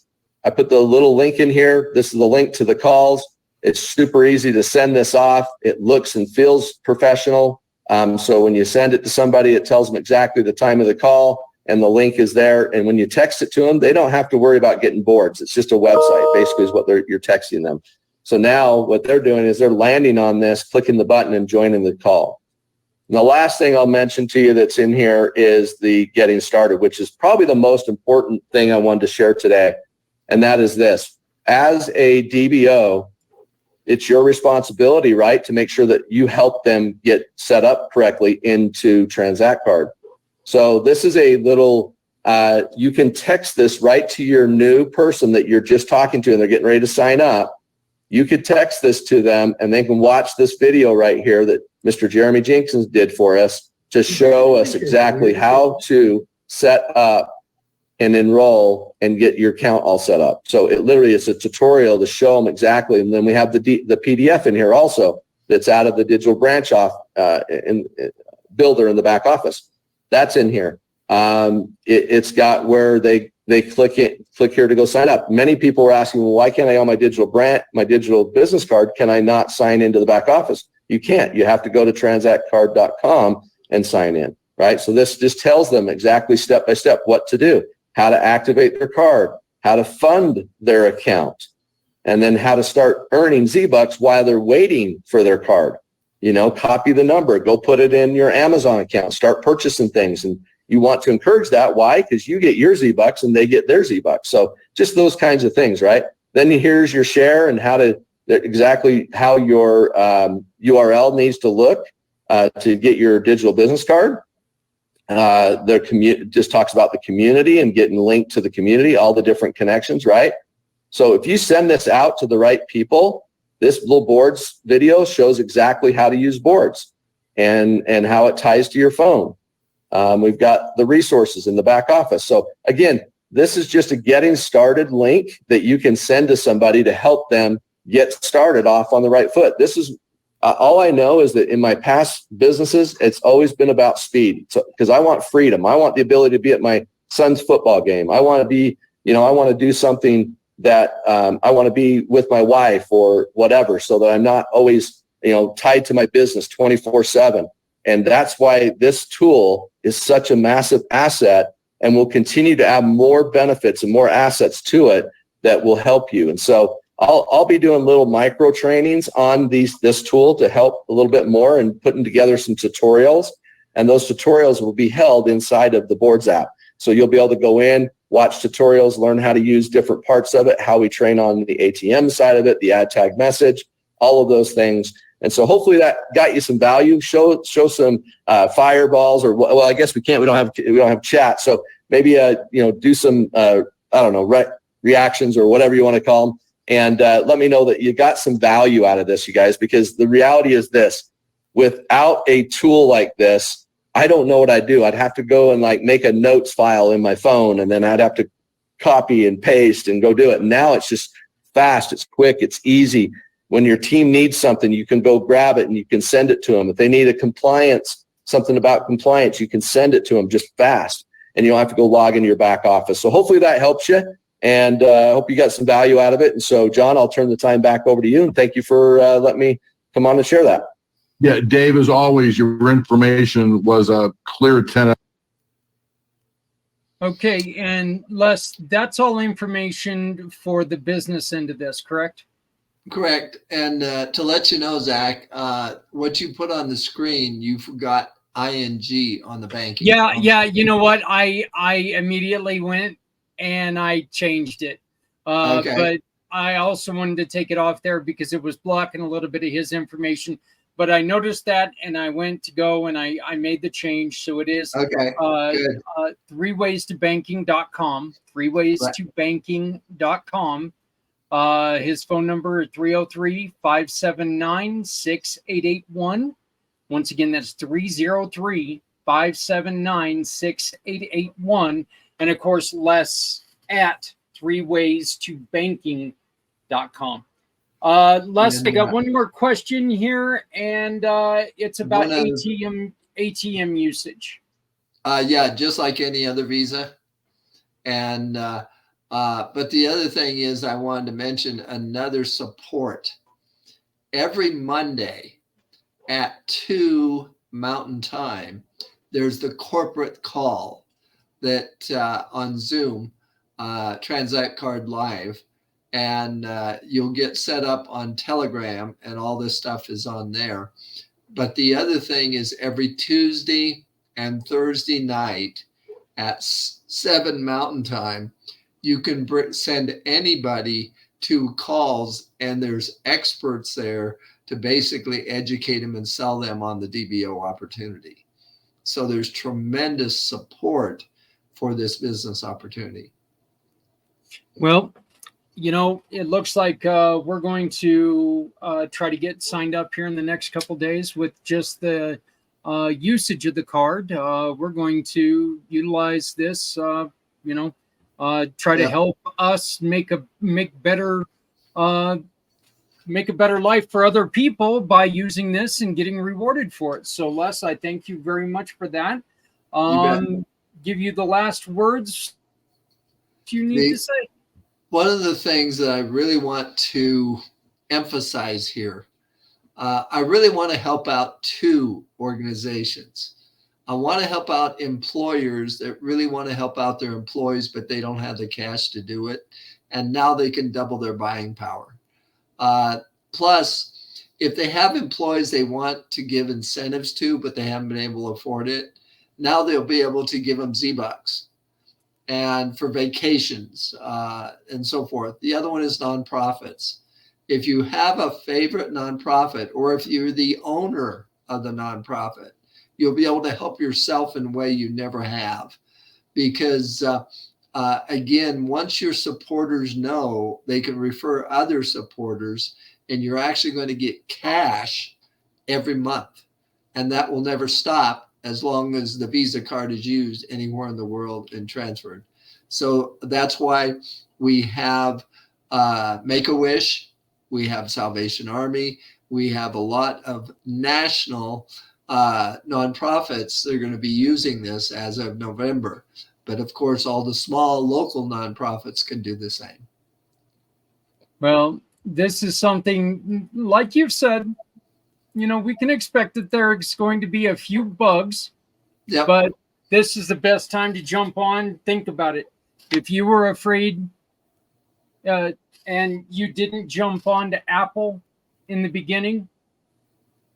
I put the little link in here. This is the link to the calls. It's super easy to send this off. It looks and feels professional. So when you send it to somebody, it tells them exactly the time of the call, and the link is there. And when you text it to them, they don't have to worry about getting boards. It's just a website, basically, is what you're texting them. So now what they're doing is they're landing on this, clicking the button, and joining the call. And the last thing I'll mention to you that's in here is the getting started, which is probably the most important thing I wanted to share today. And that is this. As a DBO, it's your responsibility, right, to make sure that you help them get set up correctly into Transact Card. So this is a little, you can text this right to your new person that you're just talking to and they're getting ready to sign up. You could text this to them and they can watch this video right here that Mr. Jeremy Jenkins did for us to show us exactly how to set up and enroll and get your account all set up. So it literally is a tutorial to show them exactly. And then we have the PDF in here also that's out of the digital branch off builder in the back office. That's in here. It's got where they click here to go sign up. Many people are asking, well, why can't I on my digital business card, can I not sign into the back office? You can't. You have to go to transactcard.com and sign in, right? So this just tells them exactly step by step what to do, how to activate their card, how to fund their account, and then how to start earning Z-Bucks while they're waiting for their card. You know, copy the number, go put it in your Amazon account, start purchasing things. And you want to encourage that. Why? Because you get your Z-Bucks and they get their Z-Bucks. So just those kinds of things, right? Then here's your share and exactly how your URL needs to look to get your digital business card. Just talks about the community and getting linked to the community, all the different connections, right? So if you send this out to the right people, this little boards video shows exactly how to use boards and how it ties to your phone. We've got the resources in the back office. So again, this is just a getting started link that you can send to somebody to help them get started off on the right foot. This is all I know is that in my past businesses, it's always been about speed. So, because I want freedom. I want the ability to be at my son's football game. I want to be, I want to do something that I want to be with my wife or whatever, so that I'm not always, tied to my business 24/7. And that's why this tool is such a massive asset and will continue to add more benefits and more assets to it that will help you. And so I'll be doing little micro trainings on this tool to help a little bit more and putting together some tutorials. And those tutorials will be held inside of the Boards app. So you'll be able to go in, watch tutorials, learn how to use different parts of it, how we train on the ATM side of it, the add tag message, all of those things. And so hopefully that got you some value. Show some fireballs, or well, I guess we can't. We don't have chat. So maybe do some reactions or whatever you want to call them, and let me know that you got some value out of this, you guys. Because the reality is this: without a tool like this, I don't know what I'd do. I'd have to go and make a notes file in my phone, and then I'd have to copy and paste and go do it. And now it's just fast, it's quick, it's easy. When your team needs something, you can go grab it and you can send it to them. If they need something about compliance, you can send it to them just fast, and you don't have to go log into your back office. So hopefully that helps you, and I hope you got some value out of it. And so, John, I'll turn the time back over to you, and thank you for letting me come on and share that. Yeah, Dave, as always, your information was a clear 10. Okay, and Les, that's all information for the business end of this, correct? Correct. And to let you know, Zach, what you put on the screen, you forgot ING on the banking. Yeah. You know what? I immediately went and I changed it. Okay. But I also wanted to take it off there because it was blocking a little bit of his information. But I noticed that, and I went to go and I made the change. So it is Okay. Good. 3waystobanking.com, 3waystobanking.com. His phone number is 303-579-6881. Once again, that's 303-579-6881. And of course, Les at 3waystobanking.com. Les, I got one more question here, and it's about ATM usage. Yeah, just like any other Visa. And but the other thing is, I wanted to mention another support. Every Monday at 2 Mountain Time, there's the corporate call that on Zoom, Transact Card Live, and you'll get set up on Telegram, and all this stuff is on there. But the other thing is, every Tuesday and Thursday night at 7 Mountain Time, you can send anybody to calls, and there's experts there to basically educate them and sell them on the DBO opportunity. So there's tremendous support for this business opportunity. Well, you know, it looks like we're going to try to get signed up here in the next couple of days with just the usage of the card. We're going to utilize this, try to help us make a better life for other people by using this and getting rewarded for it. So, Les, I thank you very much for that. Give you the last words you need to say. One of the things that I really want to emphasize here, I really want to help out 2 organizations. I want to help out employers that really want to help out their employees, but they don't have the cash to do it. And now they can double their buying power. Plus, if they have employees they want to give incentives to, but they haven't been able to afford it, now they'll be able to give them Z-Bucks and for vacations and so forth. The other one is nonprofits. If you have a favorite nonprofit, or if you're the owner of the nonprofit, you'll be able to help yourself in a way you never have. Because again, once your supporters know, they can refer other supporters, and you're actually going to get cash every month. And that will never stop as long as the Visa card is used anywhere in the world and transferred. So that's why we have Make-A-Wish, we have Salvation Army, we have a lot of national nonprofits that are going to be using this as of November. But of course, all the small local nonprofits can do the same. Well, this is something, like you've said, we can expect that there's going to be a few bugs, but this is the best time to jump on. Think about it. If you were afraid and you didn't jump on to Apple in the beginning,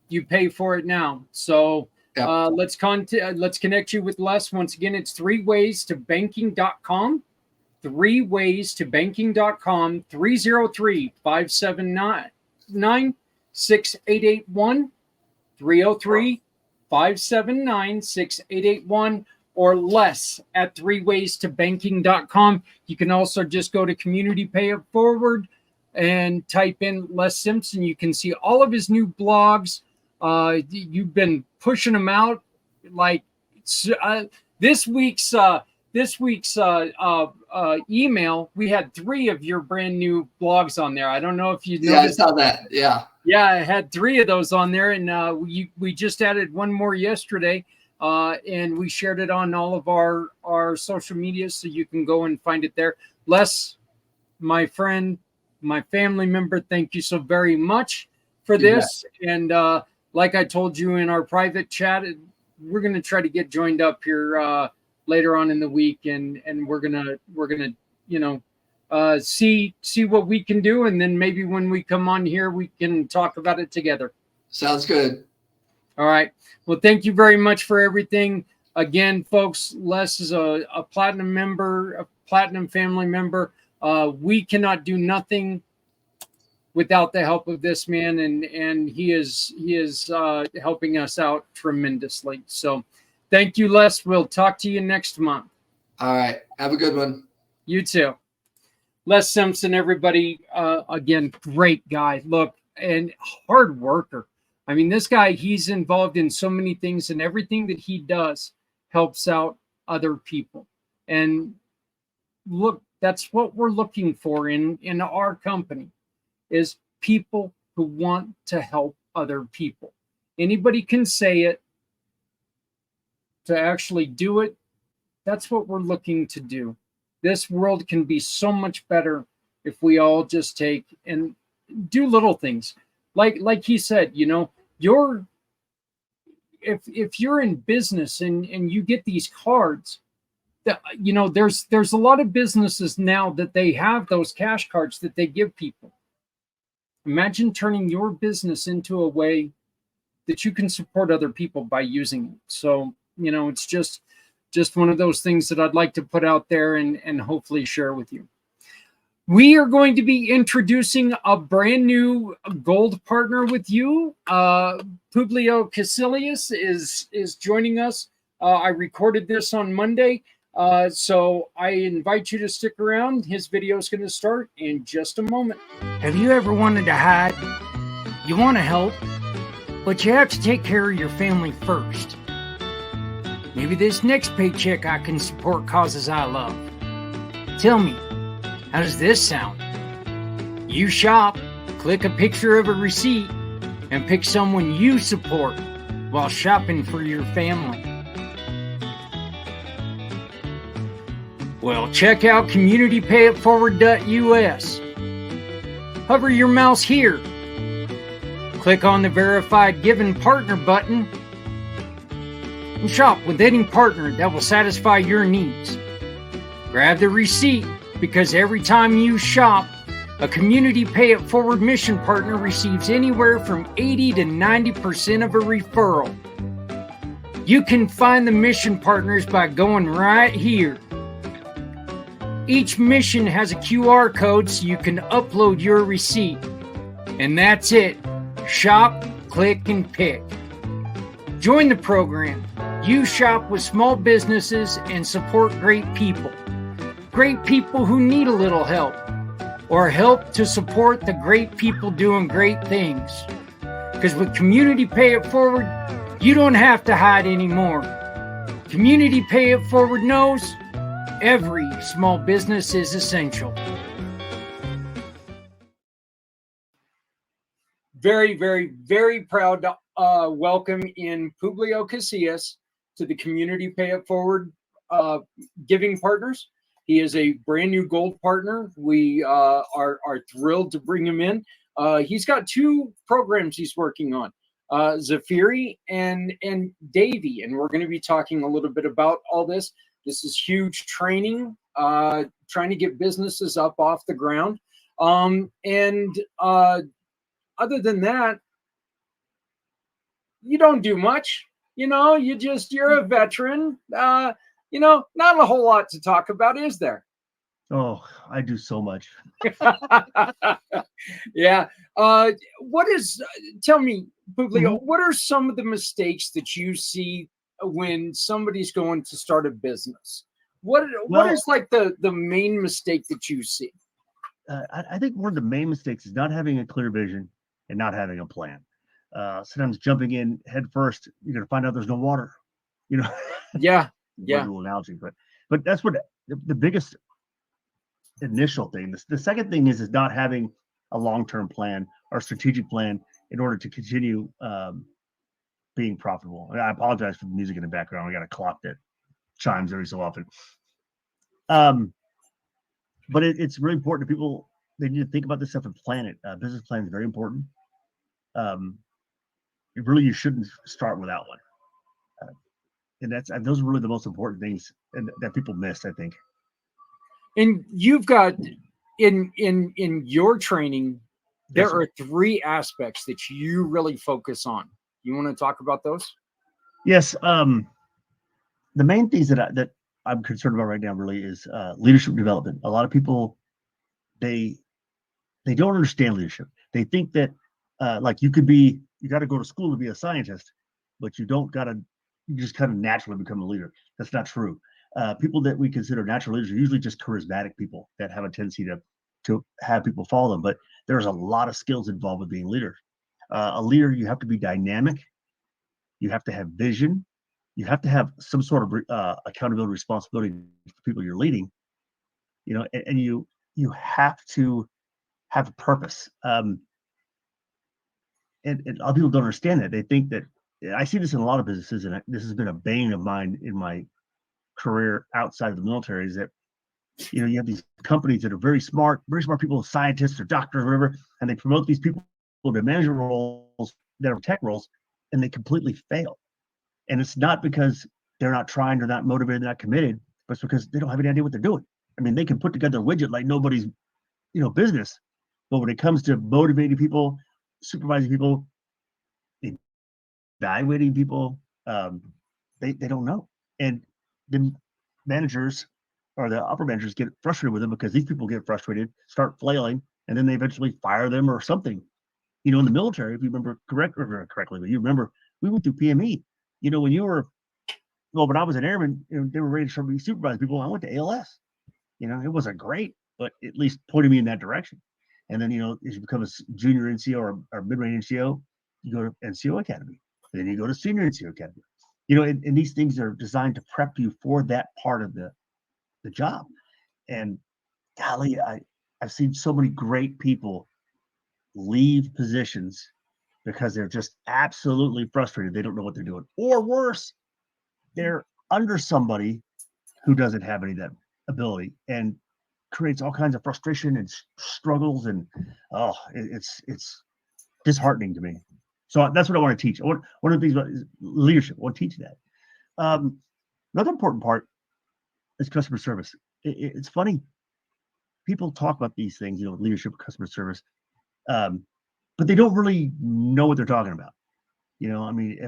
you pay for it now. So let's connect you with Les. Once again, it's 3waystobanking.com. 3waystobanking.com, 303-579-6881, 303-579-6881, or Les at 3waystobanking.com. You can also just go to Community Pay It Forward and type in Les Simpson. You can see all of his new blogs. You've been pushing them out. Like this week's this week's email, we had 3 of your brand new blogs on there. I don't know if you Yeah, I noticed. saw that. Yeah. Yeah, I had 3 of those on there, and we just added one more yesterday, and we shared it on all of our social media, so you can go and find it there. Les, my friend, my family member, thank you so very much for this. And like I told you in our private chat, we're going to try to get joined up here later on in the week, and we're gonna see what we can do, and then maybe when we come on here, we can talk about it together. Sounds good. All right. Well, thank you very much for everything. Again, folks, Les is a platinum member, a platinum family member. We cannot do nothing without the help of this man, and he is helping us out tremendously. So thank you, Les. We'll talk to you next month. All right. Have a good one. You too. Les Simpson, everybody. Again, great guy. Look, and hard worker. I mean, this guy, he's involved in so many things, and everything that he does helps out other people. And look, that's what we're looking for in our company, is people who want to help other people. Anybody can say it. To actually do it, that's what we're looking to do. This world can be so much better if we all just take and do little things. Like he said, you know, if you're in business and you get these cards, that, you know, there's a lot of businesses now that they have those cash cards that they give people. Imagine turning your business into a way that you can support other people by using it. So, you know, it's just one of those things that I'd like to put out there and hopefully share with you. We are going to be introducing a brand new gold partner with you. Publio Caecilius is joining us. I recorded this on Monday. So I invite you to stick around. His video is going to start in just a moment. Have you ever wanted to hide? You want to help, but you have to take care of your family first. Maybe this next paycheck I can support causes I love. Tell me, how does this sound? You shop, click a picture of a receipt, and pick someone you support while shopping for your family. Well, check out communitypayitforward.us. Hover your mouse here. Click on the Verified Given Partner button and shop with any partner that will satisfy your needs. Grab the receipt, because every time you shop, a Community Pay It Forward mission partner receives anywhere from 80 to 90% of a referral. You can find the mission partners by going right here. Each mission has a QR code so you can upload your receipt. And that's it. Shop, click, and pick. Join the program. You shop with small businesses and support great people. Great people who need a little help, or help to support the great people doing great things. Because with Community Pay It Forward, you don't have to hide anymore. Community Pay It Forward knows every small business is essential. Very, very, very proud to welcome in Publio Caecilius to the Community Pay It Forward giving partners. He is a brand new gold partner. We are thrilled to bring him in. He's got 2 programs he's working on, Zafiri and Davy, and we're going to be talking a little bit about all this. This is huge training, trying to get businesses up off the ground. Other than that, you don't do much. You know, you're a veteran. You know, not a whole lot to talk about, is there? Oh, I do so much. Yeah. Tell me, Publio, what are some of the mistakes that you see when somebody's going to start a business? What is like the main mistake that you see? I think one of the main mistakes is not having a clear vision and not having a plan. Sometimes jumping in head first, you're going to find out there's no water. You know. Yeah. Yeah. Little analogy, but but that's what the biggest initial thing. The second thing is not having a long-term plan or strategic plan in order to continue being profitable. And I apologize for the music in the background. I got a clock that chimes every so often. But it's really important to people. They need to think about this stuff and plan it. Business plan is very important. You shouldn't start without one. And those are really the most important things that people miss, I think. And you've got in your training, there Yes, sir. are 3 aspects that you really focus on. You want to talk about those? Yes. The main things that I'm concerned about right now really is leadership development. A lot of people, they don't understand leadership. They think that like you got to go to school to be a scientist, but you just kind of naturally become a leader. That's not true. People that we consider natural leaders are usually just charismatic people that have a tendency to have people follow them. But there's a lot of skills involved with being a leader. A leader, you have to be dynamic. You have to have vision. You have to have some sort of accountability, responsibility for people you're leading. And you have to have a purpose. And a lot of people don't understand that. They think that I see this in a lot of businesses, and this has been a bane of mine in my career outside of the military. Is that you have these companies that are very smart people, scientists or doctors or whatever, and they promote these people to management roles that are tech roles, and they completely fail. And it's not because they're not trying, they're not motivated, they're not committed, but it's because they don't have any idea what they're doing. I mean, they can put together a widget like nobody's business, but when it comes to motivating people, supervising people, evaluating people, they don't know. And the managers or the upper managers get frustrated with them because these people get frustrated, start flailing, and then they eventually fire them or something. In the military, if you remember correctly, but you remember we went through PME. When I was an airman, they were ready to start being supervised people. I went to ALS. It wasn't great, but at least pointed me in that direction. And then, as you become a junior NCO or mid-range NCO, you go to NCO Academy. Then you go to senior NCO Academy. And these things are designed to prep you for that part of the job. And golly, I've seen so many great people leave positions because they're just absolutely frustrated. They don't know what they're doing. Or worse, they're under somebody who doesn't have any of that ability and creates all kinds of frustration and struggles. And it's disheartening to me. So that's what I want to teach. One of the things about is leadership. I want to teach that. Another important part is customer service. It's funny. People talk about these things, leadership, customer service, but they don't really know what they're talking about.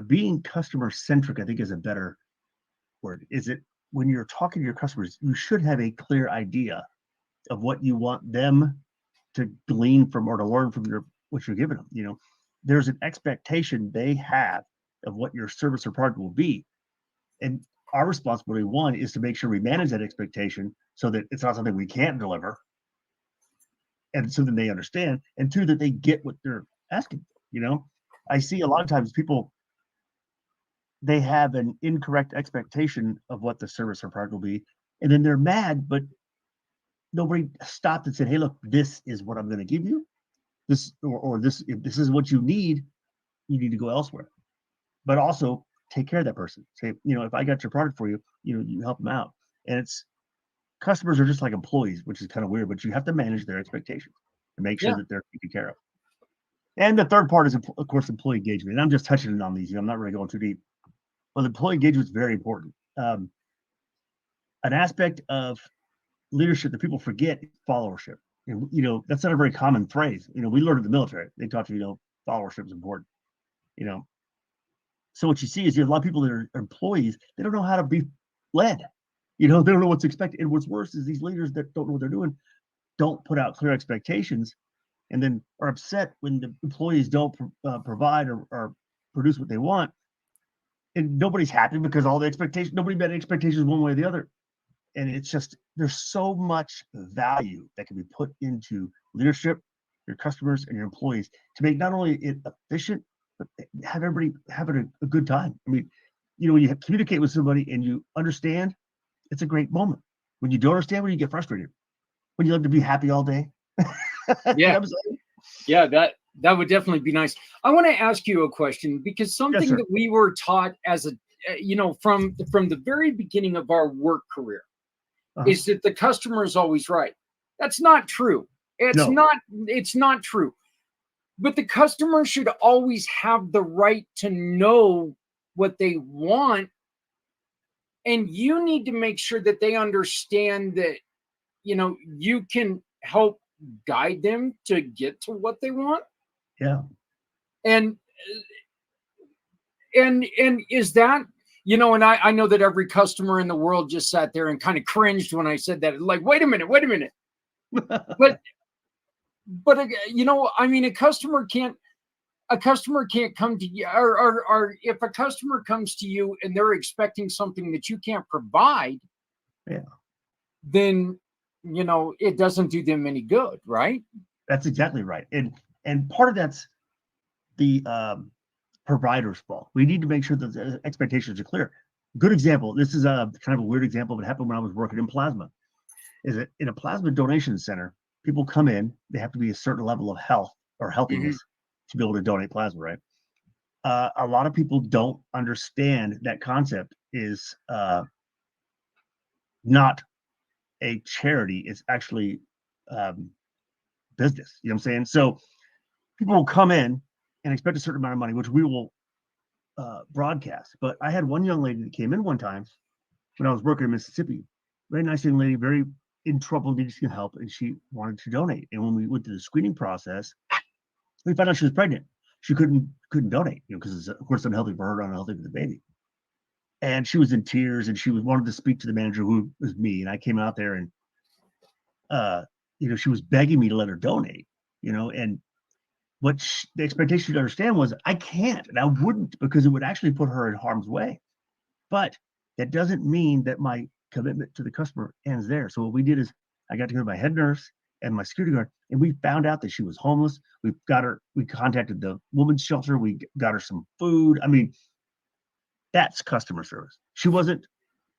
Being customer centric, I think, is a better word. Is it when you're talking to your customers, you should have a clear idea of what you want them to glean from or to learn from what you're giving them. There's an expectation they have of what your service or product will be. And our responsibility, one, is to make sure we manage that expectation so that it's not something we can't deliver. And so then they understand. And two, that they get what they're asking for. I see a lot of times people, they have an incorrect expectation of what the service or product will be. And then they're mad, but nobody stopped and said, hey, look, this is what I'm going to give you. This, or this, if this is what you need to go elsewhere. But also take care of that person. Say, if I got your product for you, you help them out. And customers are just like employees, which is kind of weird, but you have to manage their expectations and make sure that they're taken care of. And the third part is, of course, employee engagement. And I'm just touching on these. I'm not really going too deep. But employee engagement is very important. An aspect of leadership that people forget is followership. That's not a very common phrase. We learned in the military. They taught you, followership is important. So what you see is you have a lot of people that are employees. They don't know how to be led. They don't know what's expected. And what's worse is these leaders that don't know what they're doing don't put out clear expectations, and then are upset when the employees don't provide or produce what they want. And nobody's happy because nobody met expectations one way or the other. And it's just, there's so much value that can be put into leadership, your customers, and your employees to make not only it efficient, but have everybody having a good time. When you communicate with somebody and you understand it's a great moment. When you don't understand, when you get frustrated, when you love to be happy all day. You know what I'm saying? Yeah, that would definitely be nice. I want to ask you a question because something sir. that we were taught as a from the very beginning of our work career Uh-huh. is that the customer is always right. That's not true. No. It's not true. But the customer should always have the right to know what they want, and you need to make sure that they understand that you can help guide them to get to what they want. Yeah. And is that, and I know that every customer in the world just sat there and kind of cringed when I said that, like, wait a minute. but I mean, a customer can't come to you, or if a customer comes to you and they're expecting something that you can't provide, Yeah. then it doesn't do them any good, right? That's exactly right. And part of that's the provider's fault. We need to make sure that the expectations are clear. Good example. This is a kind of a weird example, but it happened when I was working in plasma. Is that in a plasma donation center, people come in, they have to be a certain level of health or healthiness to be able to donate plasma, right? A lot of people don't understand that concept is not a charity, it's actually business. You know what I'm saying? So people will come in and expect a certain amount of money, which we will broadcast. But I had one young lady that came in one time when I was working in Mississippi. Very nice young lady, very in trouble, needed some help, and she wanted to donate. And when we went through the screening process, we found out she was pregnant. She couldn't donate, because it's, of course, unhealthy for her, unhealthy for the baby. And she was in tears, and she wanted to speak to the manager, who was me. And I came out there, and she was begging me to let her donate. And what the expectation to understand was I can't, and I wouldn't, because it would actually put her in harm's way. But that doesn't mean that my commitment to the customer ends there. So what we did is I got to go to my head nurse and my security guard, and we found out that she was homeless. We contacted the women's shelter. We got her some food. I mean, that's customer service. She wasn't,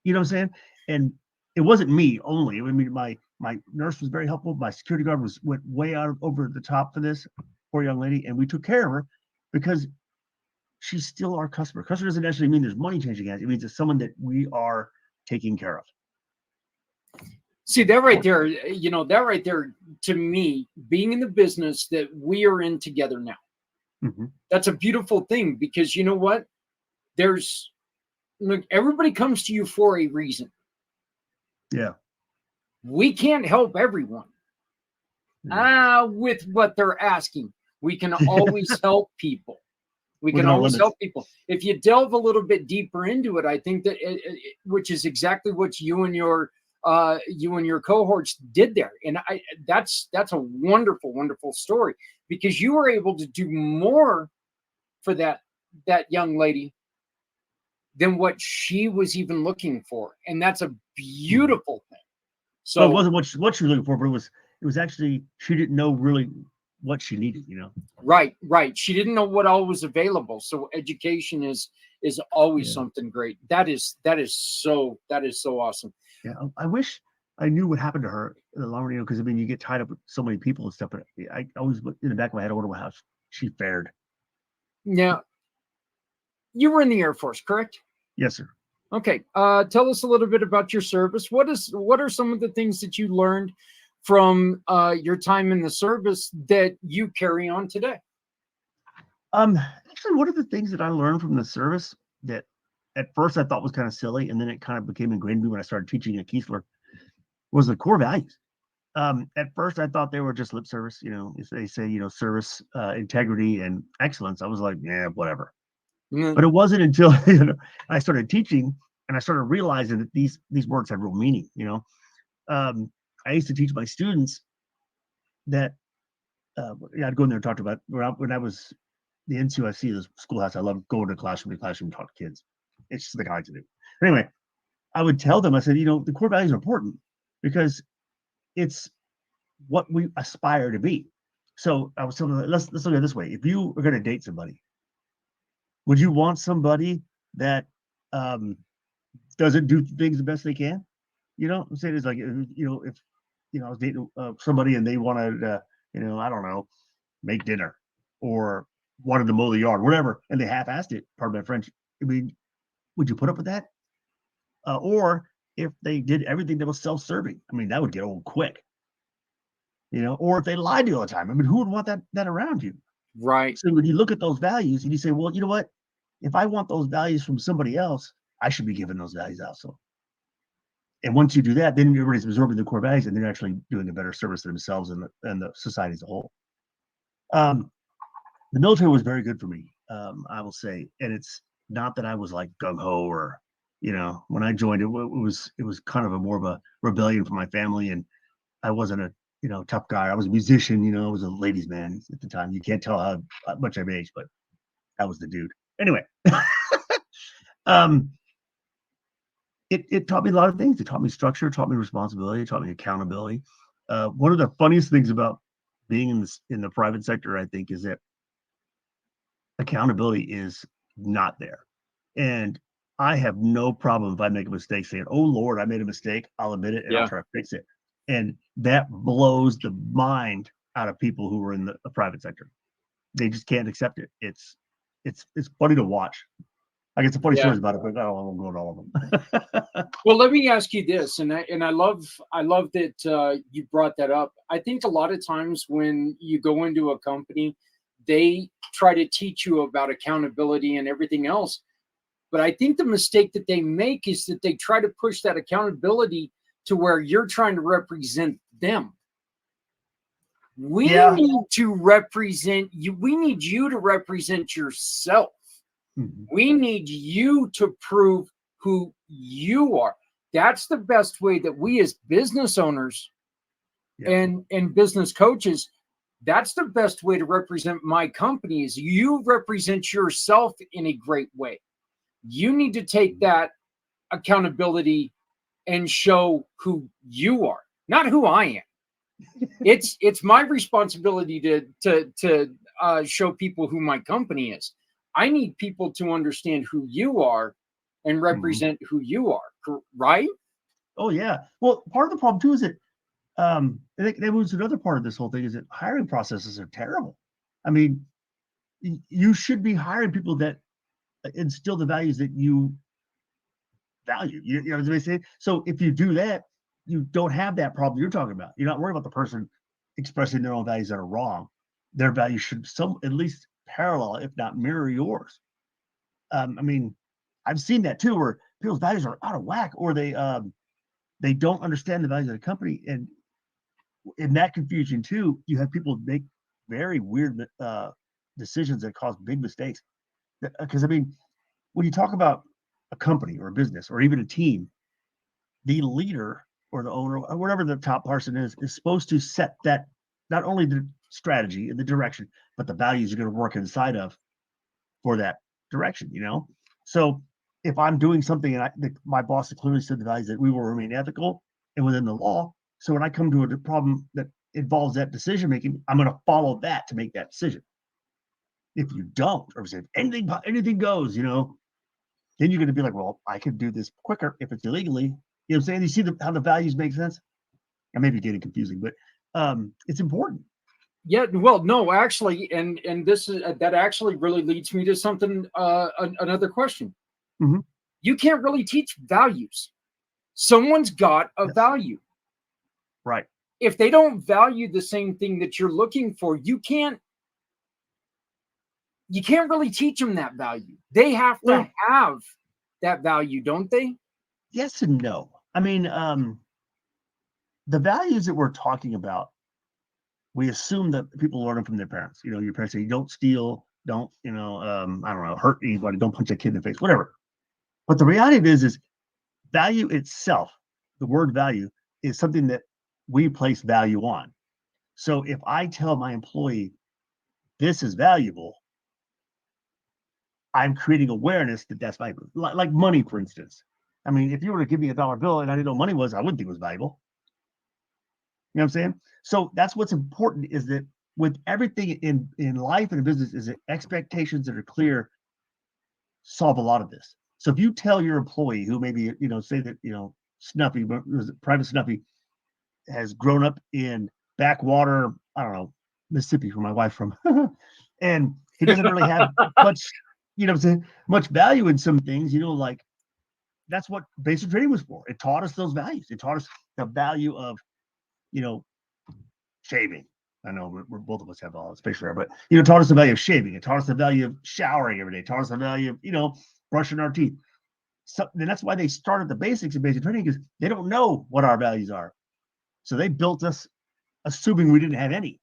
you know what I'm saying? And it wasn't me only. I mean, my nurse was very helpful. My security guard went way out over the top for this poor young lady, and we took care of her because she's still our customer. Customer doesn't necessarily mean there's money changing hands. It means it's someone that we are taking care of. See, that right there, to me, being in the business that we are in together now, that's a beautiful thing, because you know what? Look, everybody comes to you for a reason. Yeah. We can't help everyone with what they're asking. We can always help people. We can always help people. If you delve a little bit deeper into it, I think that which is exactly what you and your cohorts did there. And that's a wonderful, wonderful story, because you were able to do more for that young lady than what she was even looking for. And that's a beautiful thing. So it wasn't what she was looking for, but it was actually, she didn't know really what she needed, Right. She didn't know what all was available. So education is always something great. That is so awesome. Yeah. I wish I knew what happened to her in the long run, because I mean, you get tied up with so many people and stuff, but I always, in the back of my head, I wonder how she fared. Now, you were in the Air Force, correct? Yes, sir. Okay. Tell us a little bit about your service. What are some of the things that you learned from your time in the service that you carry on today? Actually, one of the things that I learned from the service that at first I thought was kind of silly, and then it kind of became ingrained in me when I started teaching at Keesler, was the core values. At first I thought they were just lip service. If they say, service, integrity, and excellence, I was like, yeah, whatever. But it wasn't until I started teaching and I started realizing that these words have real meaning. I used to teach my students that I'd go in there and talk about when I was the NCOIC, the schoolhouse. I love going to classroom and talk to kids. It's just the guy to do. Anyway, I would tell them, I said, the core values are important because it's what we aspire to be. So I was telling them, let's look at it this way. If you are going to date somebody, would you want somebody that doesn't do things the best they can? You know, I'm saying is like, if I was dating somebody and they wanted, I don't know, make dinner or wanted to mow the yard, whatever, and they half-assed it. Pardon my French. I mean, would you put up with that? Or if they did everything that was self-serving, I mean, that would get old quick. Or if they lied to you all the time. I mean, who would want that around you? Right. So when you look at those values and you say, well, you know what? If I want those values from somebody else, I should be giving those values also. And once you do that, then everybody's absorbing the core values and they're actually doing a better service to themselves and the society as a whole. The military was very good for me, I will say. And it's not that I was like gung-ho or, when I joined, it was kind of more of a rebellion for my family. And I wasn't a, tough guy. I was a musician, I was a ladies' man at the time. You can't tell how much I've aged, but that was the dude. Anyway, it taught me a lot of things. It taught me structure, taught me responsibility, it taught me accountability. One of the funniest things about being in the private sector, I think, is that accountability is not there. And I have no problem if I make a mistake saying, oh Lord, I made a mistake. I'll admit it and I'll try to fix it. And that blows the mind out of people who are in the private sector. They just can't accept it. It's funny to watch. I get some funny stories about it, but I won't go into all of them. Well, let me ask you this, and I love that you brought that up. I think a lot of times when you go into a company, they try to teach you about accountability and everything else. But I think the mistake that they make is that they try to push that accountability to where you're trying to represent them. We need to represent you. We need you to represent yourself. Mm-hmm. We need you to prove who you are. That's the best way that we as business owners and business coaches, that's the best way to represent my company is you represent yourself in a great way. You need to take that accountability and show who you are, not who I am. It's my responsibility to show people who my company is. I need people to understand who you are and represent who you are, right? Oh yeah. Well, part of the problem too is that that was another part of this whole thing is that hiring processes are terrible. I mean, you should be hiring people that instill the values that you value. You know what they say? So if you do that, you don't have that problem you're talking about. You're not worried about the person expressing their own values that are wrong. Their values should at least parallel, if not mirror yours. I mean, I've seen that too, where people's values are out of whack, or they don't understand the values of the company, and in that confusion too, you have people make very weird decisions that cause big mistakes. Because I mean, when you talk about a company or a business or even a team, the leader or the owner or whatever the top person is supposed to set that, not only the strategy and the direction, but the values you're going to work inside of for that direction, So if I'm doing something and my boss clearly said the values that we will remain ethical and within the law. So when I come to a problem that involves that decision making, I'm going to follow that to make that decision. If you don't, or if anything goes, then you're going to be like, well, I could do this quicker if it's illegally. You know what I'm saying? You see how the values make sense? I may be getting confusing, but it's important. Yeah, well, no, actually, and this is that actually really leads me to something. Another question. Mm-hmm. You can't really teach values. Someone's got a value, right? If they don't value the same thing that you're looking for, you can't really teach them that value. They have to have that value, don't they? Yes and no. I mean, the values that we're talking about, we assume that people learn them from their parents. Your parents say, don't steal, don't, I don't know, hurt anybody, don't punch a kid in the face, whatever. But the reality is value itself, the word value, is something that we place value on. So if I tell my employee, this is valuable, I'm creating awareness that that's valuable. Like money, for instance. I mean, if you were to give me $1 bill and I didn't know money was, I wouldn't think it was valuable. You know what I'm saying? So that's what's important, is that with everything in life and in business, is that expectations that are clear solve a lot of this. So if you tell your employee who maybe, say that, Snuffy, Private Snuffy, has grown up in backwater, I don't know, Mississippi, where my wife's from, and he doesn't really have much, much value in some things, like that's what basic training was for. It taught us those values. It taught us the value of, shaving. I know we're both of us have all this facial hair, but it taught us the value of shaving. It taught us the value of showering every day. It taught us the value of, brushing our teeth. So and that's why they started the basics of basic training, because they don't know what our values are. So they built us assuming we didn't have any.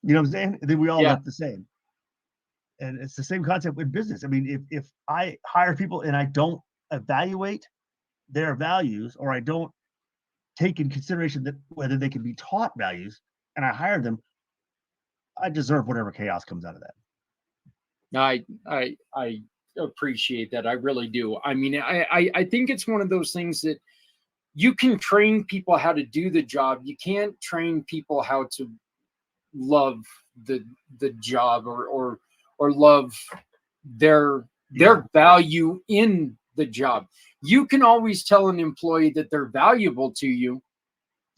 You know what I'm saying? And then we all look the same. And it's the same concept with business. I mean, if I hire people and I don't evaluate their values, or I don't take in consideration that whether they can be taught values, and I hire them, I deserve whatever chaos comes out of that. I appreciate that. I really do. I mean, I think it's one of those things that you can train people how to do the job. You can't train people how to love the job or love their value in the job. You can always tell an employee that they're valuable to you.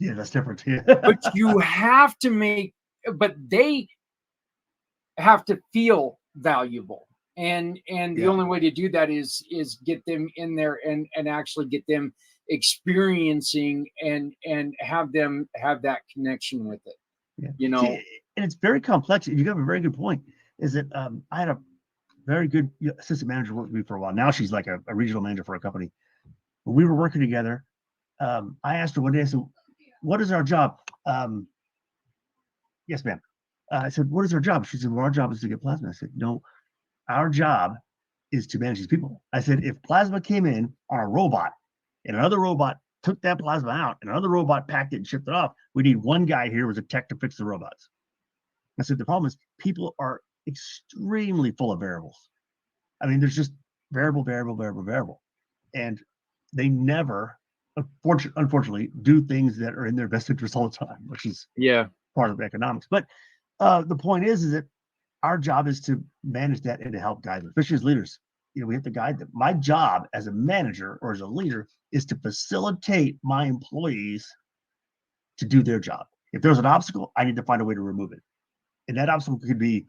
Yeah, that's different. Yeah. But you have to but they have to feel valuable. And the only way to do that is get them in there and actually get them experiencing and have them have that connection with it. Yeah. See, and it's very complex. You have a very good point. Is that I had a very good assistant manager work with me for a while. Now she's like a regional manager for a company. When we were working together, I asked her one day, I said, "What is our job?" Yes, ma'am. I said, "What is our job?" She said, "Well, our job is to get plasma." I said, "No, our job is to manage these people." I said, "If plasma came in on a robot and another robot took that plasma out and another robot packed it and shipped it off, we need one guy here as a tech to fix the robots." I said, "The problem is people are extremely full of variables. I mean, there's just variable. And they never, unfortunately, do things that are in their best interest all the time, which is part of economics. But the point is that our job is to manage that and to help guide them, especially as leaders. We have to guide them. My job as a manager or as a leader is to facilitate my employees to do their job. If there's an obstacle, I need to find a way to remove it. And that obstacle could be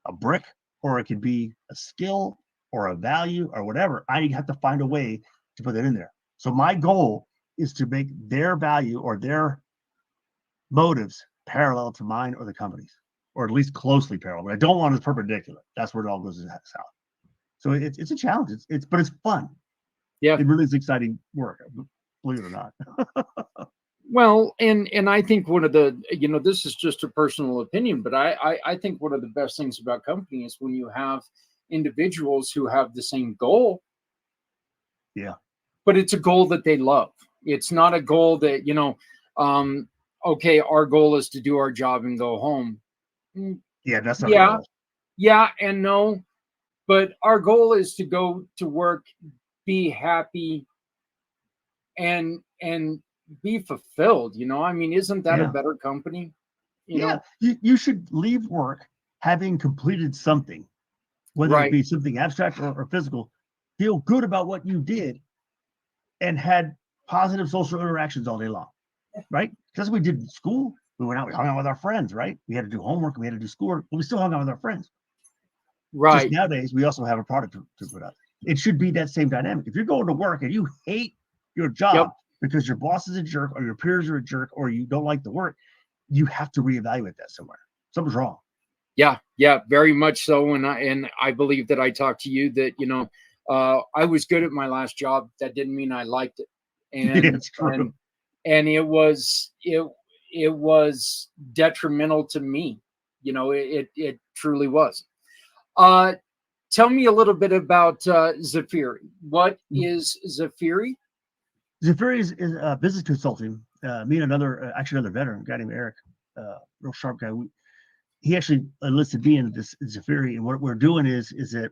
a brick, or it could be a skill or a value or whatever. I have to find a way to put that in there. So my goal is to make their value or their motives parallel to mine or the company's, or at least closely parallel. But I don't want it perpendicular. That's where it all goes south. So it's a challenge. But it's fun. Yeah, it really is exciting work, believe it or not. Well, and I think one of the, this is just a personal opinion, but I think one of the best things about company is when you have individuals who have the same goal. Yeah. But it's a goal that they love. It's not a goal that, okay, our goal is to do our job and go home. Yeah, that's not a goal. Yeah and no. But our goal is to go to work, be happy, and be fulfilled. I mean, isn't that a better company? You should leave work having completed something, whether it be something abstract or physical. Feel good about what you did and had positive social interactions all day long, right? That's what we did in school. We went out, we hung out with our friends, right? We had to do homework, we had to do schoolwork, but we still hung out with our friends. Right. Just nowadays, we also have a product to put out. It should be that same dynamic. If you're going to work and you hate your job because your boss is a jerk or your peers are a jerk or you don't like the work, you have to reevaluate that somewhere. Something's wrong. Yeah, very much so. And I believe that I talked to you that, I was good at my last job. That didn't mean I liked it. And it's true. And it was detrimental to me. It truly was. Tell me a little bit about Zafiri. What is Zafiri? Zafiri is a business consulting. Me and another veteran, a guy named Eric, real sharp guy. He actually enlisted me in this Zafiri, and what we're doing is that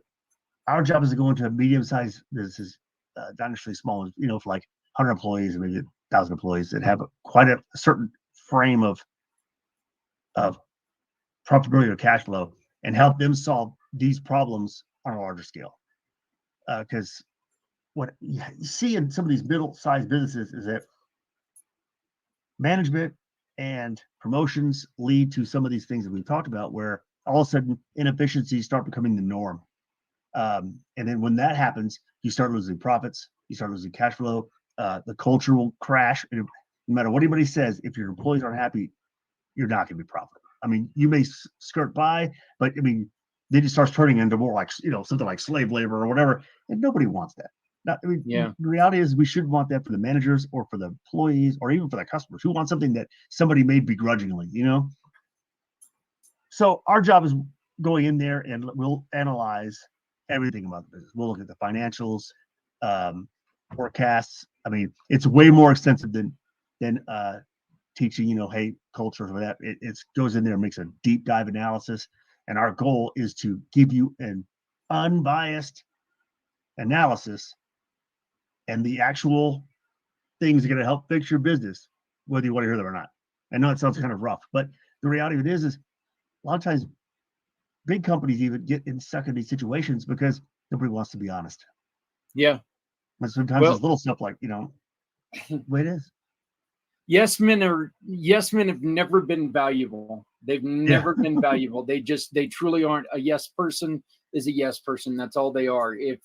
our job is to go into medium-sized businesses, not necessarily small, for like 100 employees or maybe 1,000 employees that have quite a certain frame of profitability or cash flow, and help them solve these problems on a larger scale. Because what you see in some of these middle-sized businesses is that management and promotions lead to some of these things that we've talked about, where all of a sudden inefficiencies start becoming the norm. And then when that happens, you start losing profits, you start losing cash flow, the culture will crash. And no matter what anybody says, if your employees aren't happy, you're not going to be profitable. I mean, you may skirt by, but I mean, then it starts turning into more like, something like slave labor or whatever. And nobody wants that. Now, I mean, Yeah. the reality is we should want that for the managers or for the employees or even for the customers who want something that somebody made begrudgingly, So our job is going in there and we'll analyze everything about the business. We'll look at the financials, forecasts. I mean, it's way more extensive than teaching, hey, culture or that. It goes in there and makes a deep dive analysis. And our goal is to give you an unbiased analysis and the actual things that are going to help fix your business, whether you want to hear them or not. I know it sounds kind of rough, but the reality of it is a lot of times big companies even get stuck in these situations because nobody wants to be honest. Yeah. And sometimes Well, it's little stuff like, the way it is. yes men have never been valuable. They've never been valuable. They truly aren't. A yes person is a yes person. That's all they are. If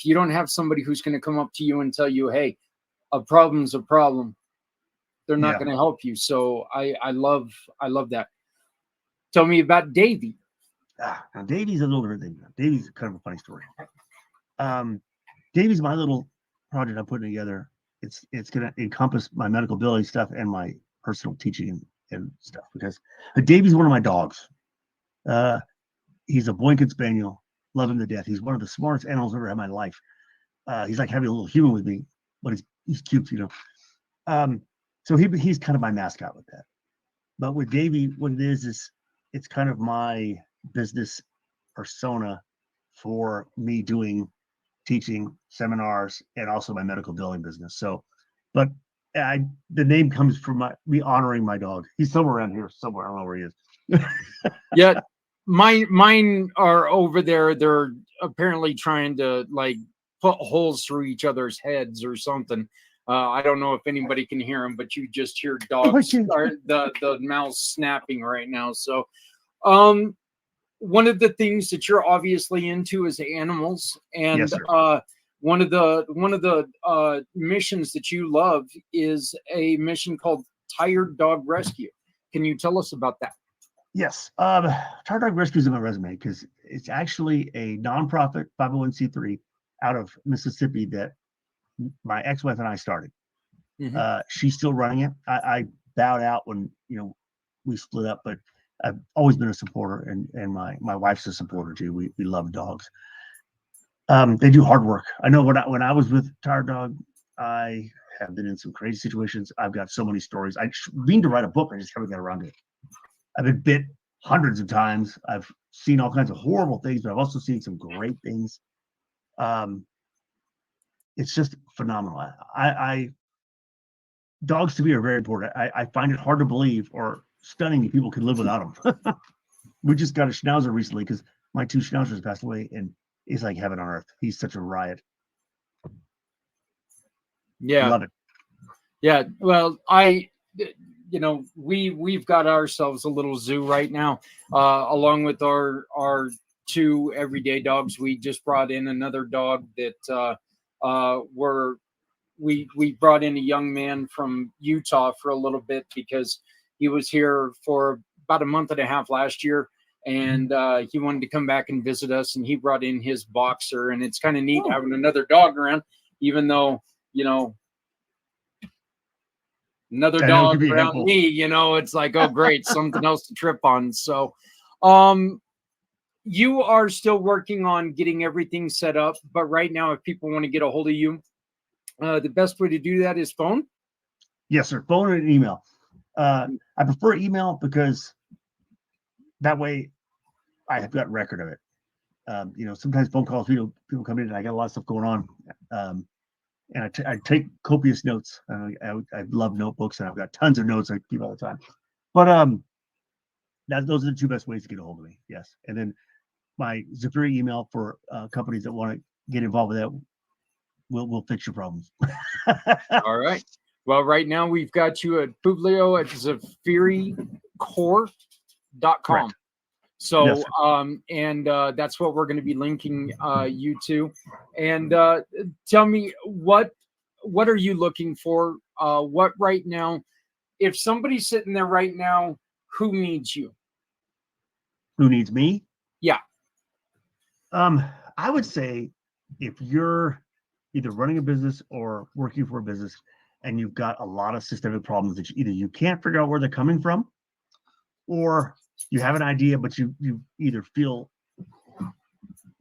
you don't have somebody who's going to come up to you and tell you, hey, a problem's a problem, they're not going to help you. So I love that. Tell me about Davey. Now Davey's a little different thing. Davey's kind of a funny story. Davey's my little project I'm putting together. It's going to encompass my medical billing stuff and my personal teaching and stuff, because Davey's one of my dogs. He's a Boykin Spaniel. Love him to death. He's one of the smartest animals I've ever had in my life. He's like having a little human with me, but he's cute, So he's kind of my mascot with that. But with Davey, what it is it's kind of my business persona for me doing teaching seminars and also my medical billing business. So, but the name comes from me honoring my dog. He's somewhere around here, somewhere. I don't know where he is. Yeah, mine are over there. They're apparently trying to like put holes through each other's heads or something. I don't know if anybody can hear them, but you just hear dogs or the mouse snapping right now. So, one of the things that you're obviously into is animals, and Yes, sir. one of the missions that you love is a mission called Tired Dog Rescue. Can you tell us about that? Yes. Tired Dog Rescue is in my resume because it's actually a nonprofit 501c3 out of Mississippi that my ex-wife and I started. Mm-hmm. She's still running it. I bowed out when we split up, but I've always been a supporter, and my wife's a supporter too. We love dogs. They do hard work. I know when I was with Tired Dog, I have been in some crazy situations. I've got so many stories. I mean to write a book. I just haven't got around to it. I've been bit hundreds of times. I've seen all kinds of horrible things, but I've also seen some great things. It's just phenomenal. Dogs to me are very important. I find it hard to believe or stunning that people can live without them. We just got a schnauzer recently because my two schnauzers passed away, and it's like heaven on earth. He's such a riot. Yeah, love it. Yeah, well, we've got ourselves a little zoo right now, along with our two everyday dogs. We just brought in another dog that we brought in a young man from Utah for a little bit because he was here for about a month and a half last year, and he wanted to come back and visit us, and he brought in his boxer, and it's kind of neat having another dog around, even though another dog around me, it's like, oh great, something else to trip on. So you are still working on getting everything set up, but right now if people want to get a hold of you, the best way to do that is phone. Yes, sir. Phone and email. I prefer email because that way I have got record of it. Sometimes phone calls, people come in and I got a lot of stuff going on. And I take copious notes. I love notebooks, and I've got tons of notes I keep all the time. But those are the two best ways to get a hold of me. Yes, and then my Zephyr email for companies that want to get involved with that. we'll fix your problems. All right. Well, right now we've got you at Publio at ZafiriCorp.com. Correct. So, Yes, and that's what we're going to be linking you to. And tell me, what are you looking for? What right now, if somebody's sitting there right now, who needs you? Who needs me? Yeah. I would say if you're either running a business or working for a business and you've got a lot of systemic problems that either you can't figure out where they're coming from, or you have an idea, but you either feel,